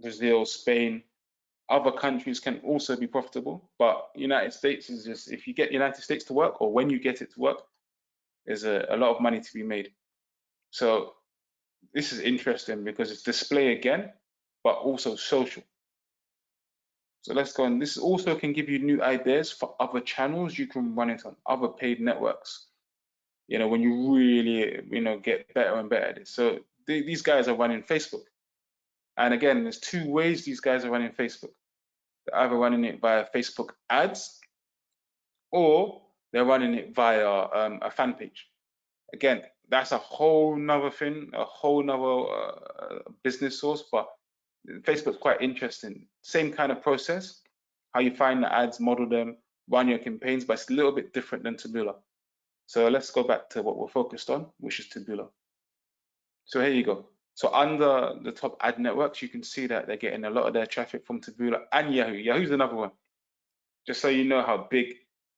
Brazil, Spain, other countries can also be profitable. But United States is just, if you get United States to work, or when you get it to work, there's a lot of money to be made. So this is interesting because it's display again, but also social. So let's go on. This also can give you new ideas for other channels you can run it on, other paid networks. You know, when you really, you know, get better and better at it. So these guys are running Facebook. And again, there's two ways these guys are running Facebook. They're either running it via Facebook ads, or they're running it via a fan page. Again, that's a whole nother thing, a whole nother business source. But Facebook's quite interesting. Same kind of process, how you find the ads, model them, run your campaigns, but it's a little bit different than Taboola. So let's go back to what we're focused on, which is Taboola. So here you go. So under the top ad networks, you can see that they're getting a lot of their traffic from Taboola and Yahoo. Yahoo's another one. Just so you know how big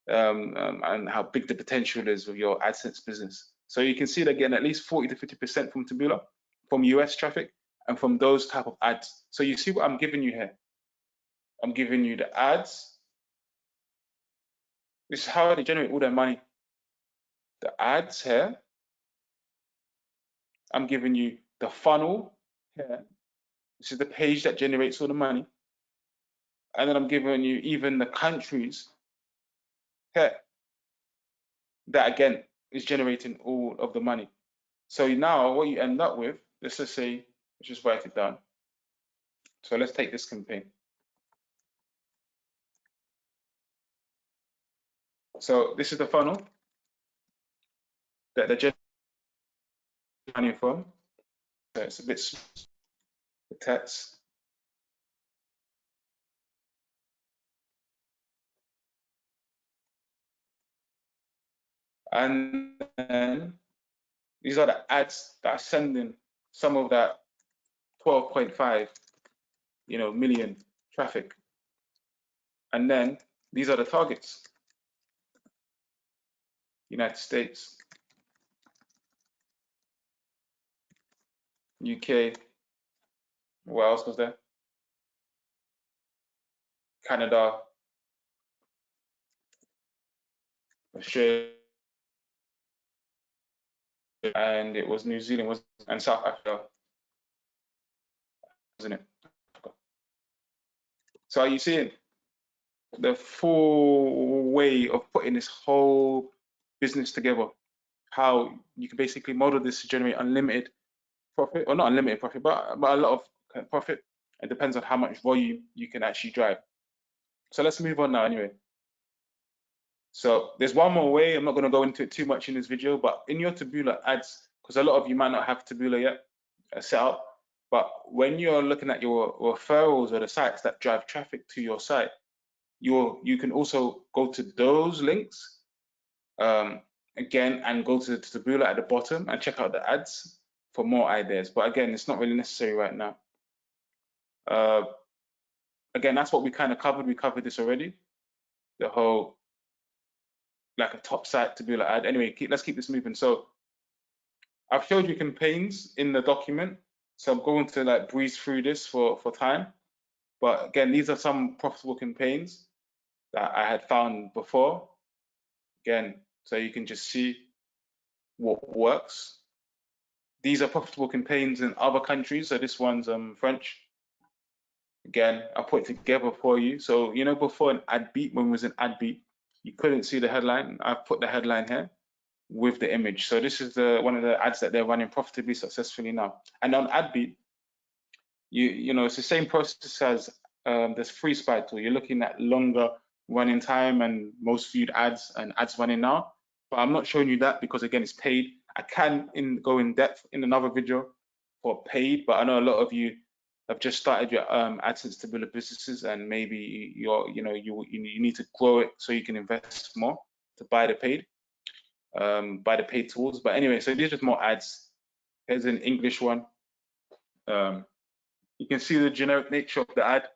and how big the potential is of your AdSense business. So you can see they're getting at least 40 to 50% from Taboola, from US traffic, and from those type of ads. So you see what I'm giving you here. I'm giving you the ads. This is how they generate all their money. The ads here. I'm giving you the funnel here. This is the page that generates all the money. And then I'm giving you even the countries here that again is generating all of the money. So now what you end up with, let's just say, let's just write it down. So let's take this campaign. So this is the funnel that they're generating money from. So it's a bit small, the text. And then these are the ads that are sending some of that 12.5 million traffic. And then these are the targets. United States, UK, what else was there? Canada, Australia, and it was New Zealand, and South Africa, wasn't it? So are you seeing the full way of putting this whole business together? How you can basically model this to generate unlimited profit, or not unlimited profit, but a lot of profit. It depends on how much volume you can actually drive. So let's move on now anyway. So there's one more way. I'm not going to go into it too much in this video, but in your Taboola ads, because a lot of you might not have Taboola yet set up, but when you're looking at your referrals or the sites that drive traffic to your site, you can also go to those links again and go to Taboola at the bottom and check out the ads for more ideas. But again, it's not really necessary right now. Again, that's what we kind of covered. We covered this already, the whole like a top site Taboola ad. Anyway, let's keep this moving. So I've showed you campaigns in the document, so I'm going to like breeze through this for time. But again, these are some profitable campaigns that I had found before. Again, so you can just see what works. These are profitable campaigns in other countries. So this one's French. Again, I'll put it together for you. So, before an ad beat, when it was an ad beat, you couldn't see the headline. I've put the headline here with the image. So this is one of the ads that they're running profitably, successfully now. And on ad beat, it's the same process as this free spy tool. You're looking at longer running time and most viewed ads and ads running now. But I'm not showing you that because again, it's paid. I can go in depth in another video for paid, but I know a lot of you have just started your AdSense Taboola businesses, and maybe you need to grow it so you can invest more to buy the paid tools. But anyway, so these are just more ads. Here's an English one. You can see the generic nature of the ad.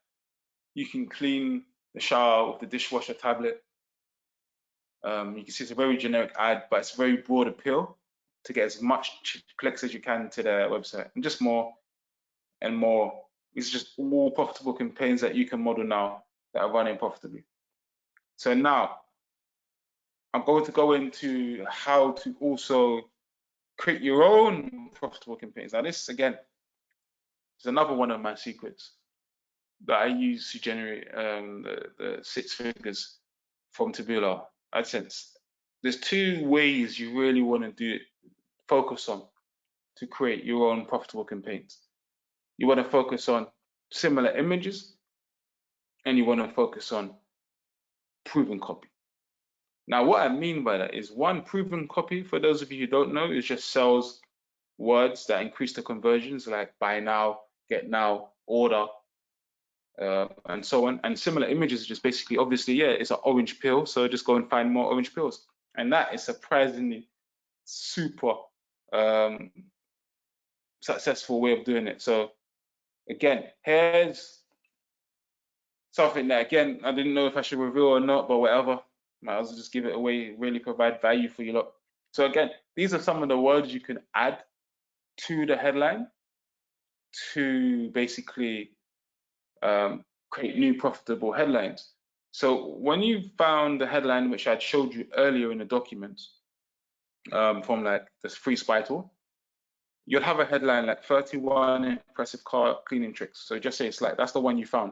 You can clean the shower with the dishwasher tablet. You can see it's a very generic ad, but it's very broad appeal to get as much clicks as you can to their website, and just more and more. It's just all profitable campaigns that you can model now that are running profitably. So now I'm going to go into how to also create your own profitable campaigns. Now this, again, is another one of my secrets that I use to generate the 6 figures from Taboola AdSense. There's 2 ways you really want to do it, focus on to create your own profitable campaigns. You want to focus on similar images, and you want to focus on proven copy. Now, what I mean by that is one proven copy, for those of you who don't know, is just sells words that increase the conversions, like buy now, get now, order, and so on. And similar images, just basically, obviously, yeah, it's an orange pill, so just go and find more orange pills. And that is surprisingly super successful way of doing it. So again, here's something that, again, I didn't know if I should reveal or not, but whatever. Might as well just give it away, really provide value for you lot. So again, these are some of the words you can add to the headline to basically create new profitable headlines. So when you found the headline, which I'd showed you earlier in the document, from like this free spy tool, you'll have a headline like 31 impressive car cleaning tricks. So just say it's like, that's the one you found.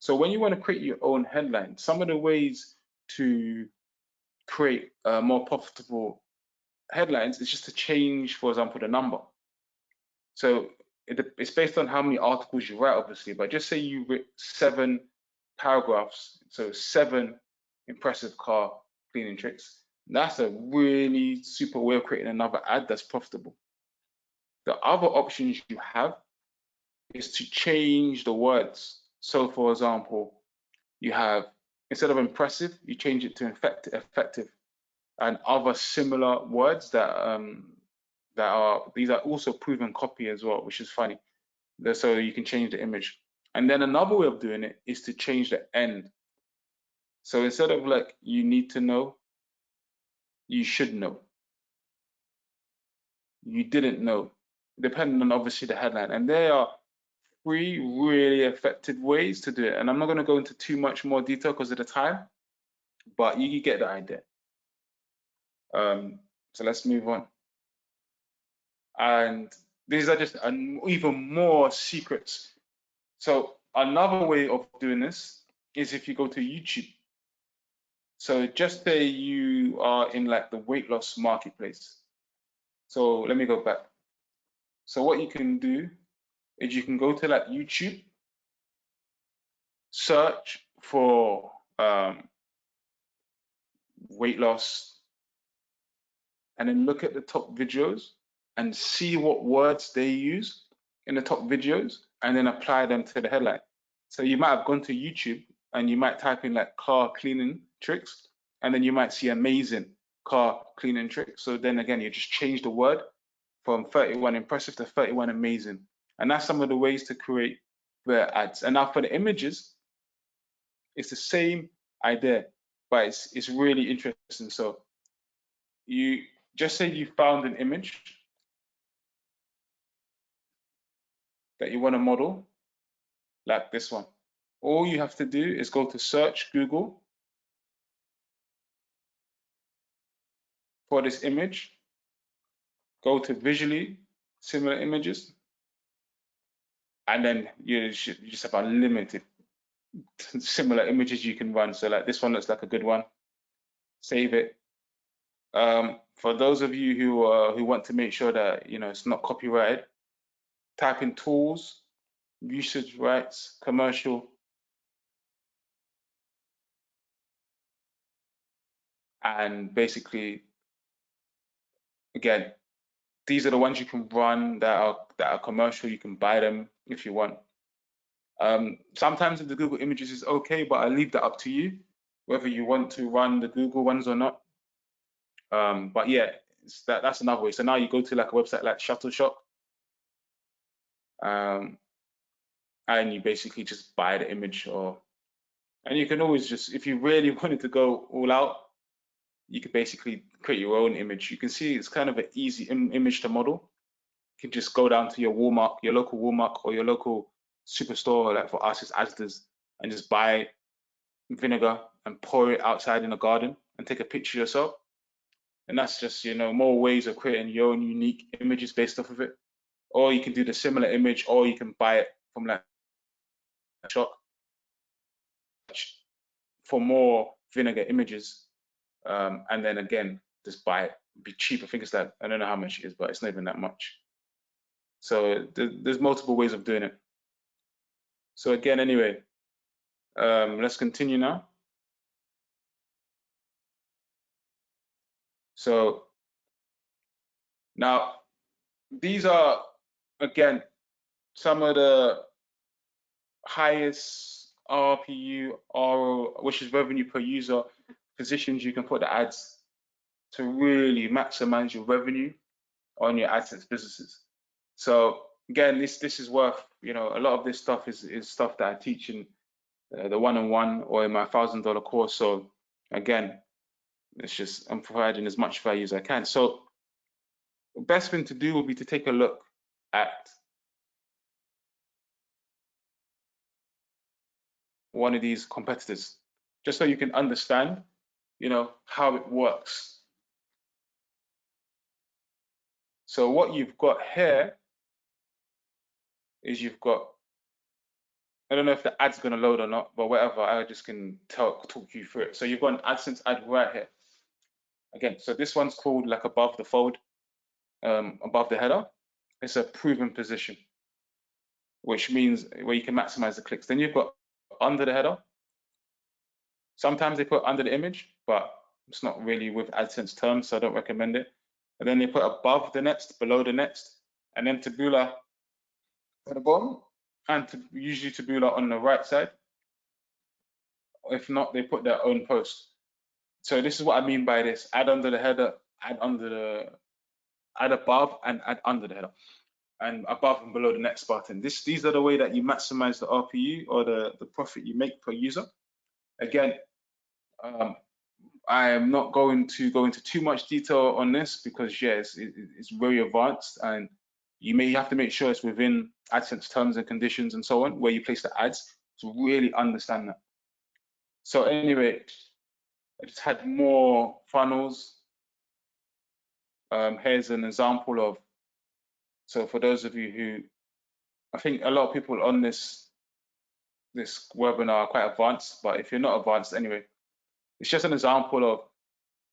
So when you want to create your own headline, some of the ways to create more profitable headlines is just to change, for example, the number. So it's based on how many articles you write, obviously, but just say you write 7 paragraphs, so 7 impressive car cleaning tricks. That's a really super way of creating another ad that's profitable. The other options you have is to change the words. So for example, you have, instead of impressive, you change it to effective, and other similar words that these are also proven copy as well, which is funny. So you can change the image. And then another way of doing it is to change the end. So instead of like, you need to know, you should know. You didn't know, depending on obviously the headline. And there are 3 really effective ways to do it. And I'm not going to go into too much more detail because of the time, but you get the idea. So let's move on. And these are just even more secrets. So another way of doing this is if you go to YouTube. So just say you are in like the weight loss marketplace. So let me go back. So what you can do is you can go to like YouTube, search for weight loss, and then look at the top videos and see what words they use in the top videos and then apply them to the headline. So you might have gone to YouTube and you might type in like car cleaning tricks, and then you might see amazing car cleaning tricks. So then again, you just change the word from 31 impressive to 31 amazing. And that's some of the ways to create the ads. And now for the images, it's the same idea, but it's really interesting. So you just say you found an image that you want to model, like this one. All you have to do is go to search Google for this image, go to visually similar images, and then you just have unlimited similar images you can run. So like this one looks like a good one. Save it. For those of you who want to make sure that it's not copyrighted, type in tools, usage rights, commercial, and basically, again, these are the ones you can run that are commercial. You can buy them if you want. Sometimes the Google Images is okay, but I leave that up to you, whether you want to run the Google ones or not. But yeah, that's another way. So now you go to like a website like Shutterstock, and you basically just buy the image, and you can always just, if you really wanted to go all out, you could basically create your own image. You can see it's kind of an easy image to model. You can just go down to your Walmart, your local Walmart, or your local superstore, like for us it's Asda's, and just buy vinegar and pour it outside in a garden and take a picture yourself. And that's just, more ways of creating your own unique images based off of it. Or you can do the similar image, or you can buy it from like a shop for more vinegar images. And then again, just buy it. It'd be cheap. I think it's like, I don't know how much it is, but it's not even that much. So there's multiple ways of doing it. So again, anyway, let's continue now. So now these are, again, some of the highest RPU, RO, which is revenue per user, positions you can put the ads to really maximize your revenue on your AdSense businesses. So again, this is worth, a lot of this stuff is stuff that I teach in the one-on-one or in my $1,000 course. So again, it's just, I'm providing as much value as I can. So the best thing to do would be to take a look at one of these competitors, just so you can understand, how it works. So what you've got here is you've got, I don't know if the ad's going to load or not, but whatever, I just can talk you through it. So you've got an AdSense ad right here. Again, so this one's called like above the fold, above the header. It's a proven position, which means where you can maximize the clicks. Then you've got under the header. Sometimes they put under the image, but it's not really with AdSense terms, so I don't recommend it. And then they put above the next, below the next, and then Taboola at the bottom, and usually Taboola on the right side. If not, they put their own post. So this is what I mean by this: add under the header, add above, and add under the header, and above and below the next button. These are the way that you maximize the RPU, or the profit you make per user. Again, I am not going to go into too much detail on this because yes, it's very advanced, and you may have to make sure it's within AdSense terms and conditions and so on, where you place the ads, to really understand that. So anyway, I just had more funnels. Here's an example of, so for those of you who, I think a lot of people on this webinar are quite advanced, but if you're not advanced anyway, it's just an example of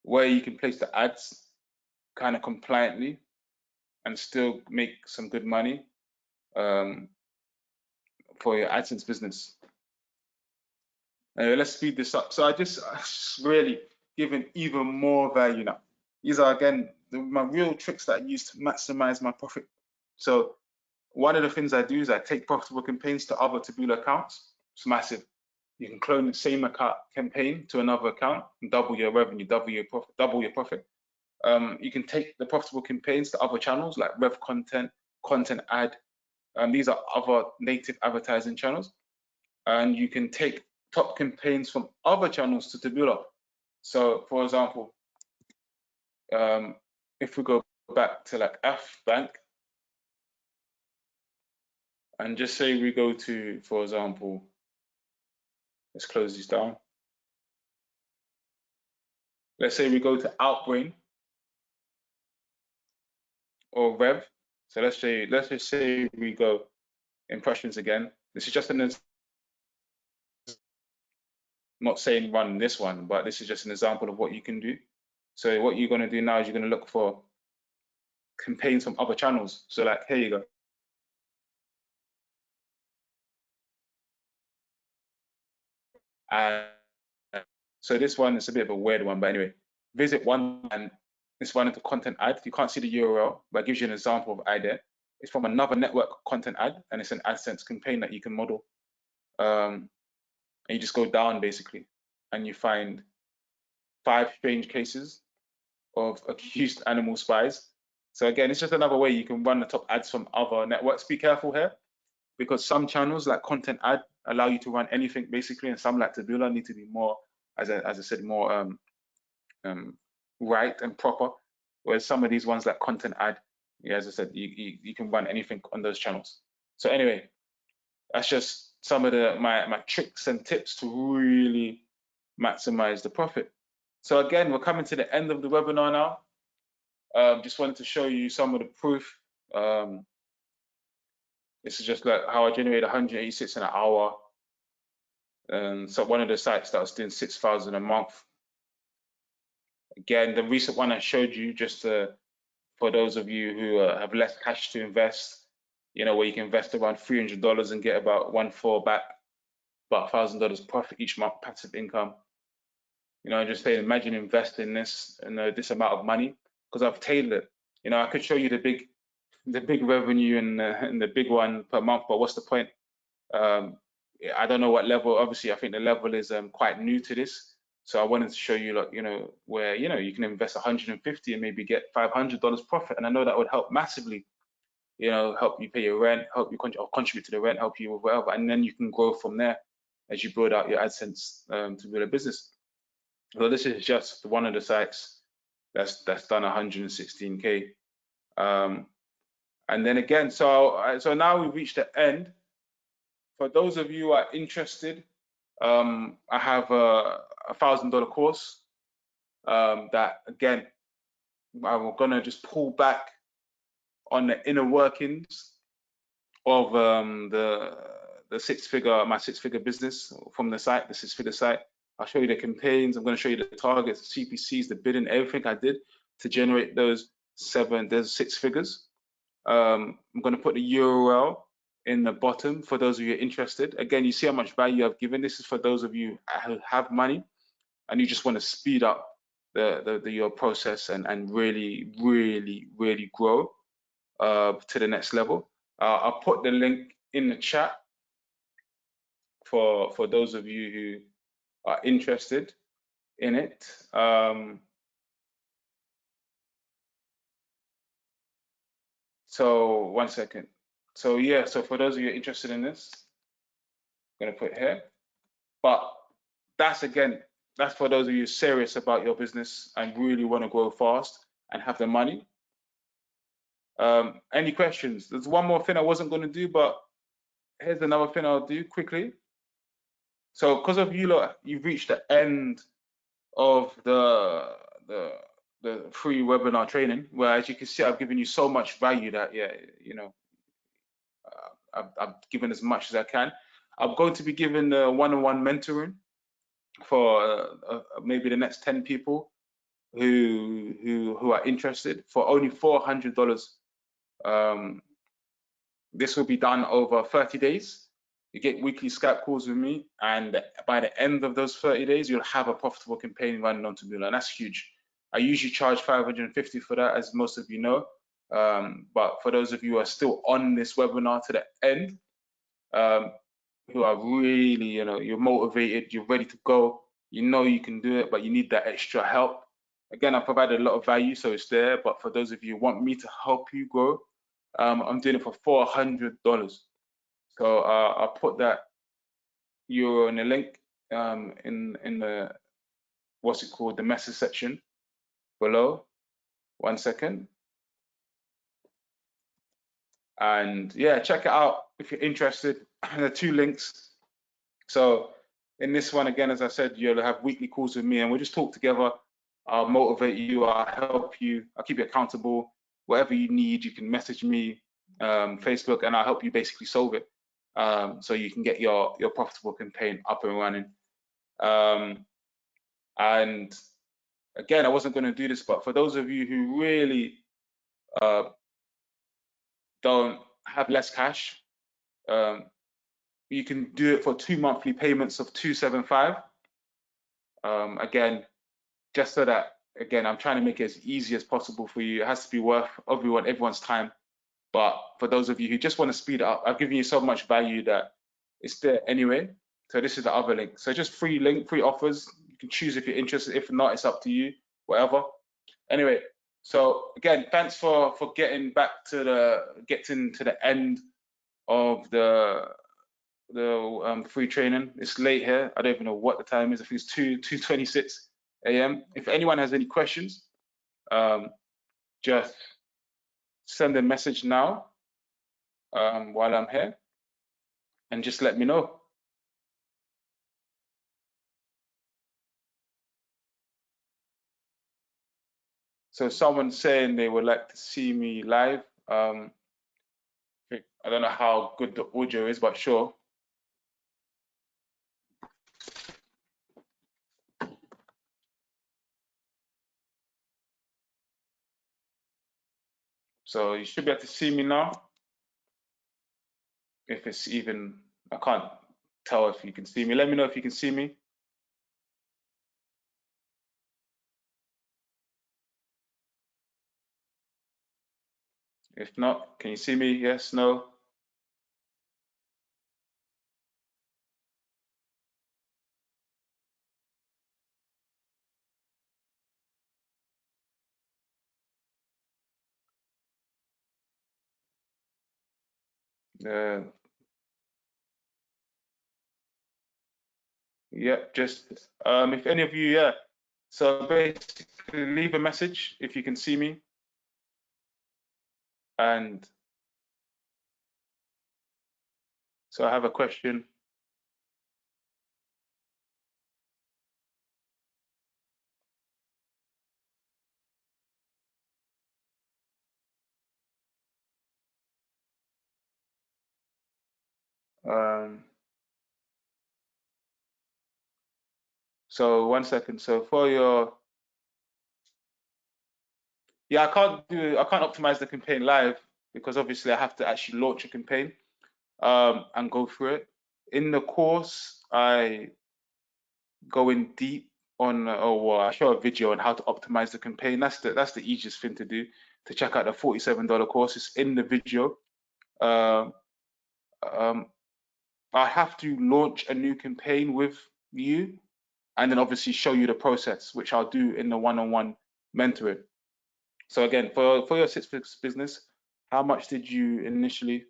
where you can place the ads kind of compliantly and still make some good money for your AdSense business. Let's speed this up. So I just really giving even more value now. These are, again, my real tricks that I use to maximize my profit. So one of the things I do is I take profitable campaigns to other Taboola accounts. It's massive. You can clone the same account campaign to another account and double your revenue, double your profit. You can take the profitable campaigns to other channels like Rev Content, Content Ad. These are other native advertising channels. And you can take top campaigns from other channels to Taboola. So for example, if we go back to like F Bank, and just say we go to, for example, let's close this down. Let's say we go to Outbrain or Rev. So let's just say we go impressions again. This is just not saying run this one, but this is just an example of what you can do. So what you're going to do now is you're going to look for campaigns from other channels. So like, here you go. So this one is a bit of a weird one, but anyway, visit one, and this one into content ad. You can't see the URL, but it gives you an example of ad there. It's from another network content ad, and it's an AdSense campaign that you can model. And you just go down basically, and you find 5 strange cases of accused animal spies. So again, it's just another way you can run the top ads from other networks. Be careful here, because some channels like content ad allow you to run anything basically, and some like Taboola need to be more, as I said, more right and proper. Whereas some of these ones like content ad, yeah, as I said, you can run anything on those channels. So anyway, that's just some of my tricks and tips to really maximize the profit. So again, we're coming to the end of the webinar now. Just wanted to show you some of the proof. This is just like how I generated 186 in an hour. So one of the sites that was doing 6,000 a month. Again, the recent one I showed you, just for those of you who have less cash to invest, where you can invest around $300 and get about 1.4 back, about $1,000 profit each month, passive income. You know, just say, imagine investing this and this amount of money, because I've tailored it. You know, I could show you the big revenue and the big one per month, but what's the point? I don't know what level. Obviously, I think the level is quite new to this, so I wanted to show you, like, you know, where, you know, you can invest 150 and maybe get $500 profit, and I know that would help massively. You know, help you pay your rent, help you contribute to the rent, help you with whatever, and then you can grow from there as you build out your AdSense to build a business. So this is just one of the sites that's done 116K. And then again, so now we've reached the end. For those of you who are interested, I have a $1,000 course that, again, I'm gonna just pull back on the inner workings of my six-figure business from the site, the six-figure site. I'll show you the campaigns. I'm going to show you the targets, the CPCs, the bidding, everything I did to generate those 6 figures. I'm going to put the URL in the bottom for those of you interested. Again, you see how much value I've given. This is for those of you who have money and you just want to speed up your process and really grow to the next level. I'll put the link in the chat for those of you who are interested in it. So 1 second. So yeah, so for those of you interested in this, I'm gonna put here. But that's for those of you serious about your business and really want to grow fast and have the money. Any questions? There's one more thing I wasn't going to do, but here's another thing I'll do quickly. So because of you lot, you've reached the end of the free webinar training, where, as you can see, I've given you so much value that, yeah, you know, I've given as much as I can. I'm going to be giving the one-on-one mentoring for maybe the next 10 people who are interested for only $400. This will be done over 30 days. You get weekly Skype calls with me, and by the end of those 30 days, you'll have a profitable campaign running on Taboola, and that's huge. I usually charge $550 for that, as most of you know. But for those of you who are still on this webinar to the end, who are really, you know, you're motivated, you're ready to go, you know you can do it, but you need that extra help. Again, I provided a lot of value, so it's there. But for those of you who want me to help you grow, I'm doing it for $400. So I'll put that URL in the link in the, what's it called, the message section below. 1 second. And yeah, check it out if you're interested. There are 2 links. So in this one, again, as I said, you'll have weekly calls with me and we'll just talk together. I'll motivate you, I'll help you, I'll keep you accountable. Whatever you need, you can message me, Facebook, and I'll help you basically solve it. So you can get your profitable campaign up and running. And again, I wasn't going to do this, but for those of you who really don't have less cash, you can do it for 2 monthly payments of $275. Again, just so that, again, I'm trying to make it as easy as possible for you. It has to be worth everyone's time. But for those of you who just want to speed it up, I've given you so much value that it's there anyway. So this is the other link. So just free offers. You can choose if you're interested. If not, it's up to you, whatever. Anyway, so again, thanks for getting to the end of the free training. It's late here. I don't even know what the time is. I think it's 2:26 a.m. If anyone has any questions, just send a message now while I'm here and just let me know. So someone's saying they would like to see me live. I don't know how good the audio is, but sure. So you should be able to see me now. If it's even, I can't tell if you can see me. Let me know if you can see me. If not, can you see me? Yes, no? Uh, yeah, just if any of you, yeah. So basically, leave a message if you can see me, and so I have a question. Um, so 1 second. So for your, yeah, I can't optimize the campaign live because obviously I have to actually launch a campaign and go through it. In the course, I go in deep on, well, I show a video on how to optimize the campaign. That's the easiest thing to do. To check out the $47 course, it's in the video. Um, um, I have to launch a new campaign with you, and then obviously show you the process, which I'll do in the one-on-one mentoring. So again, for your six-figure business, how much did you initially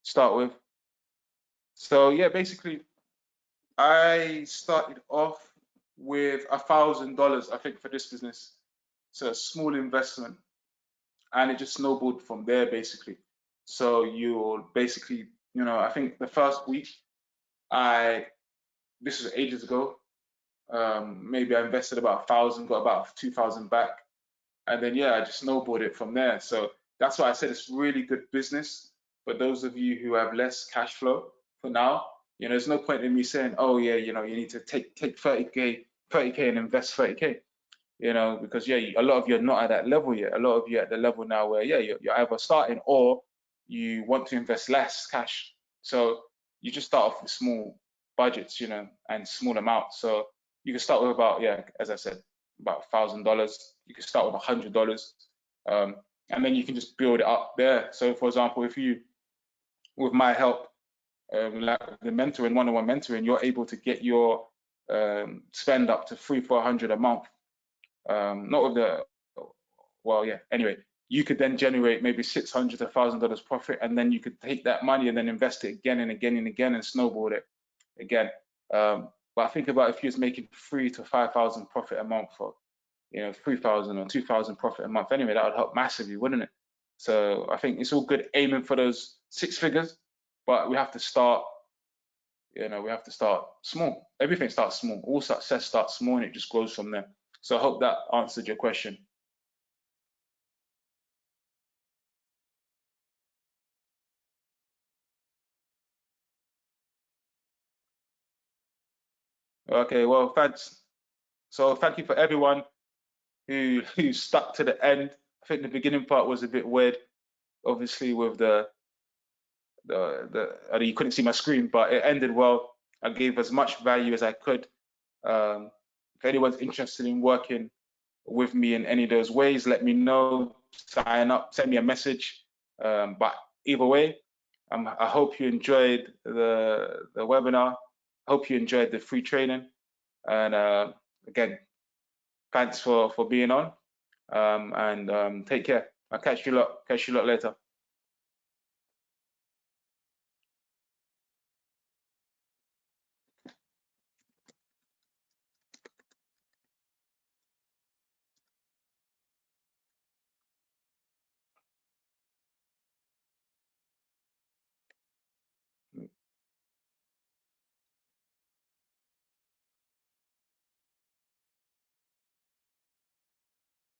start with? So yeah, basically, I started off with $1,000, I think, for this business. So a small investment, and it just snowballed from there, basically. So you'll basically, I think the first week, I this was ages ago. Maybe I invested about 1,000, got about 2,000 back, and then yeah, I just snowballed it from there. So that's why I said it's really good business for those of you who have less cash flow for now. There's no point in me saying, oh yeah, you need to take 30K and invest 30K. Because yeah, a lot of you are not at that level yet. A lot of you are at the level now where yeah, you're either starting or you want to invest less cash. So you just start off with small budgets, and small amounts. So you can start with about, yeah, as I said, about $1,000. You can start with $100, and then you can just build it up there. So for example, if you, with my help, like the mentoring, one-on-one mentoring, you're able to get your spend up to 300-400 a month. Not with the, well, yeah. Anyway, you could then generate maybe $600 to $1,000 profit, and then you could take that money and then invest it again and again and again and snowball it again. But I think about if you're making 3,000 to 5,000 profit a month, or 3,000 or 2,000 profit a month. Anyway, that would help massively, wouldn't it? So I think it's all good aiming for those six figures, but we have to start. We have to start small. Everything starts small. All success starts small, and it just grows from there. So I hope that answered your question. Okay, well, thanks. So thank you for everyone who stuck to the end. I think the beginning part was a bit weird, obviously with you couldn't see my screen, but it ended well. I gave as much value as I could. If anyone's interested in working with me in any of those ways, let me know. Sign up, send me a message. But either way, I hope you enjoyed the webinar. I hope you enjoyed the free training. And again, thanks for being on. And take care. I'll catch you lot later.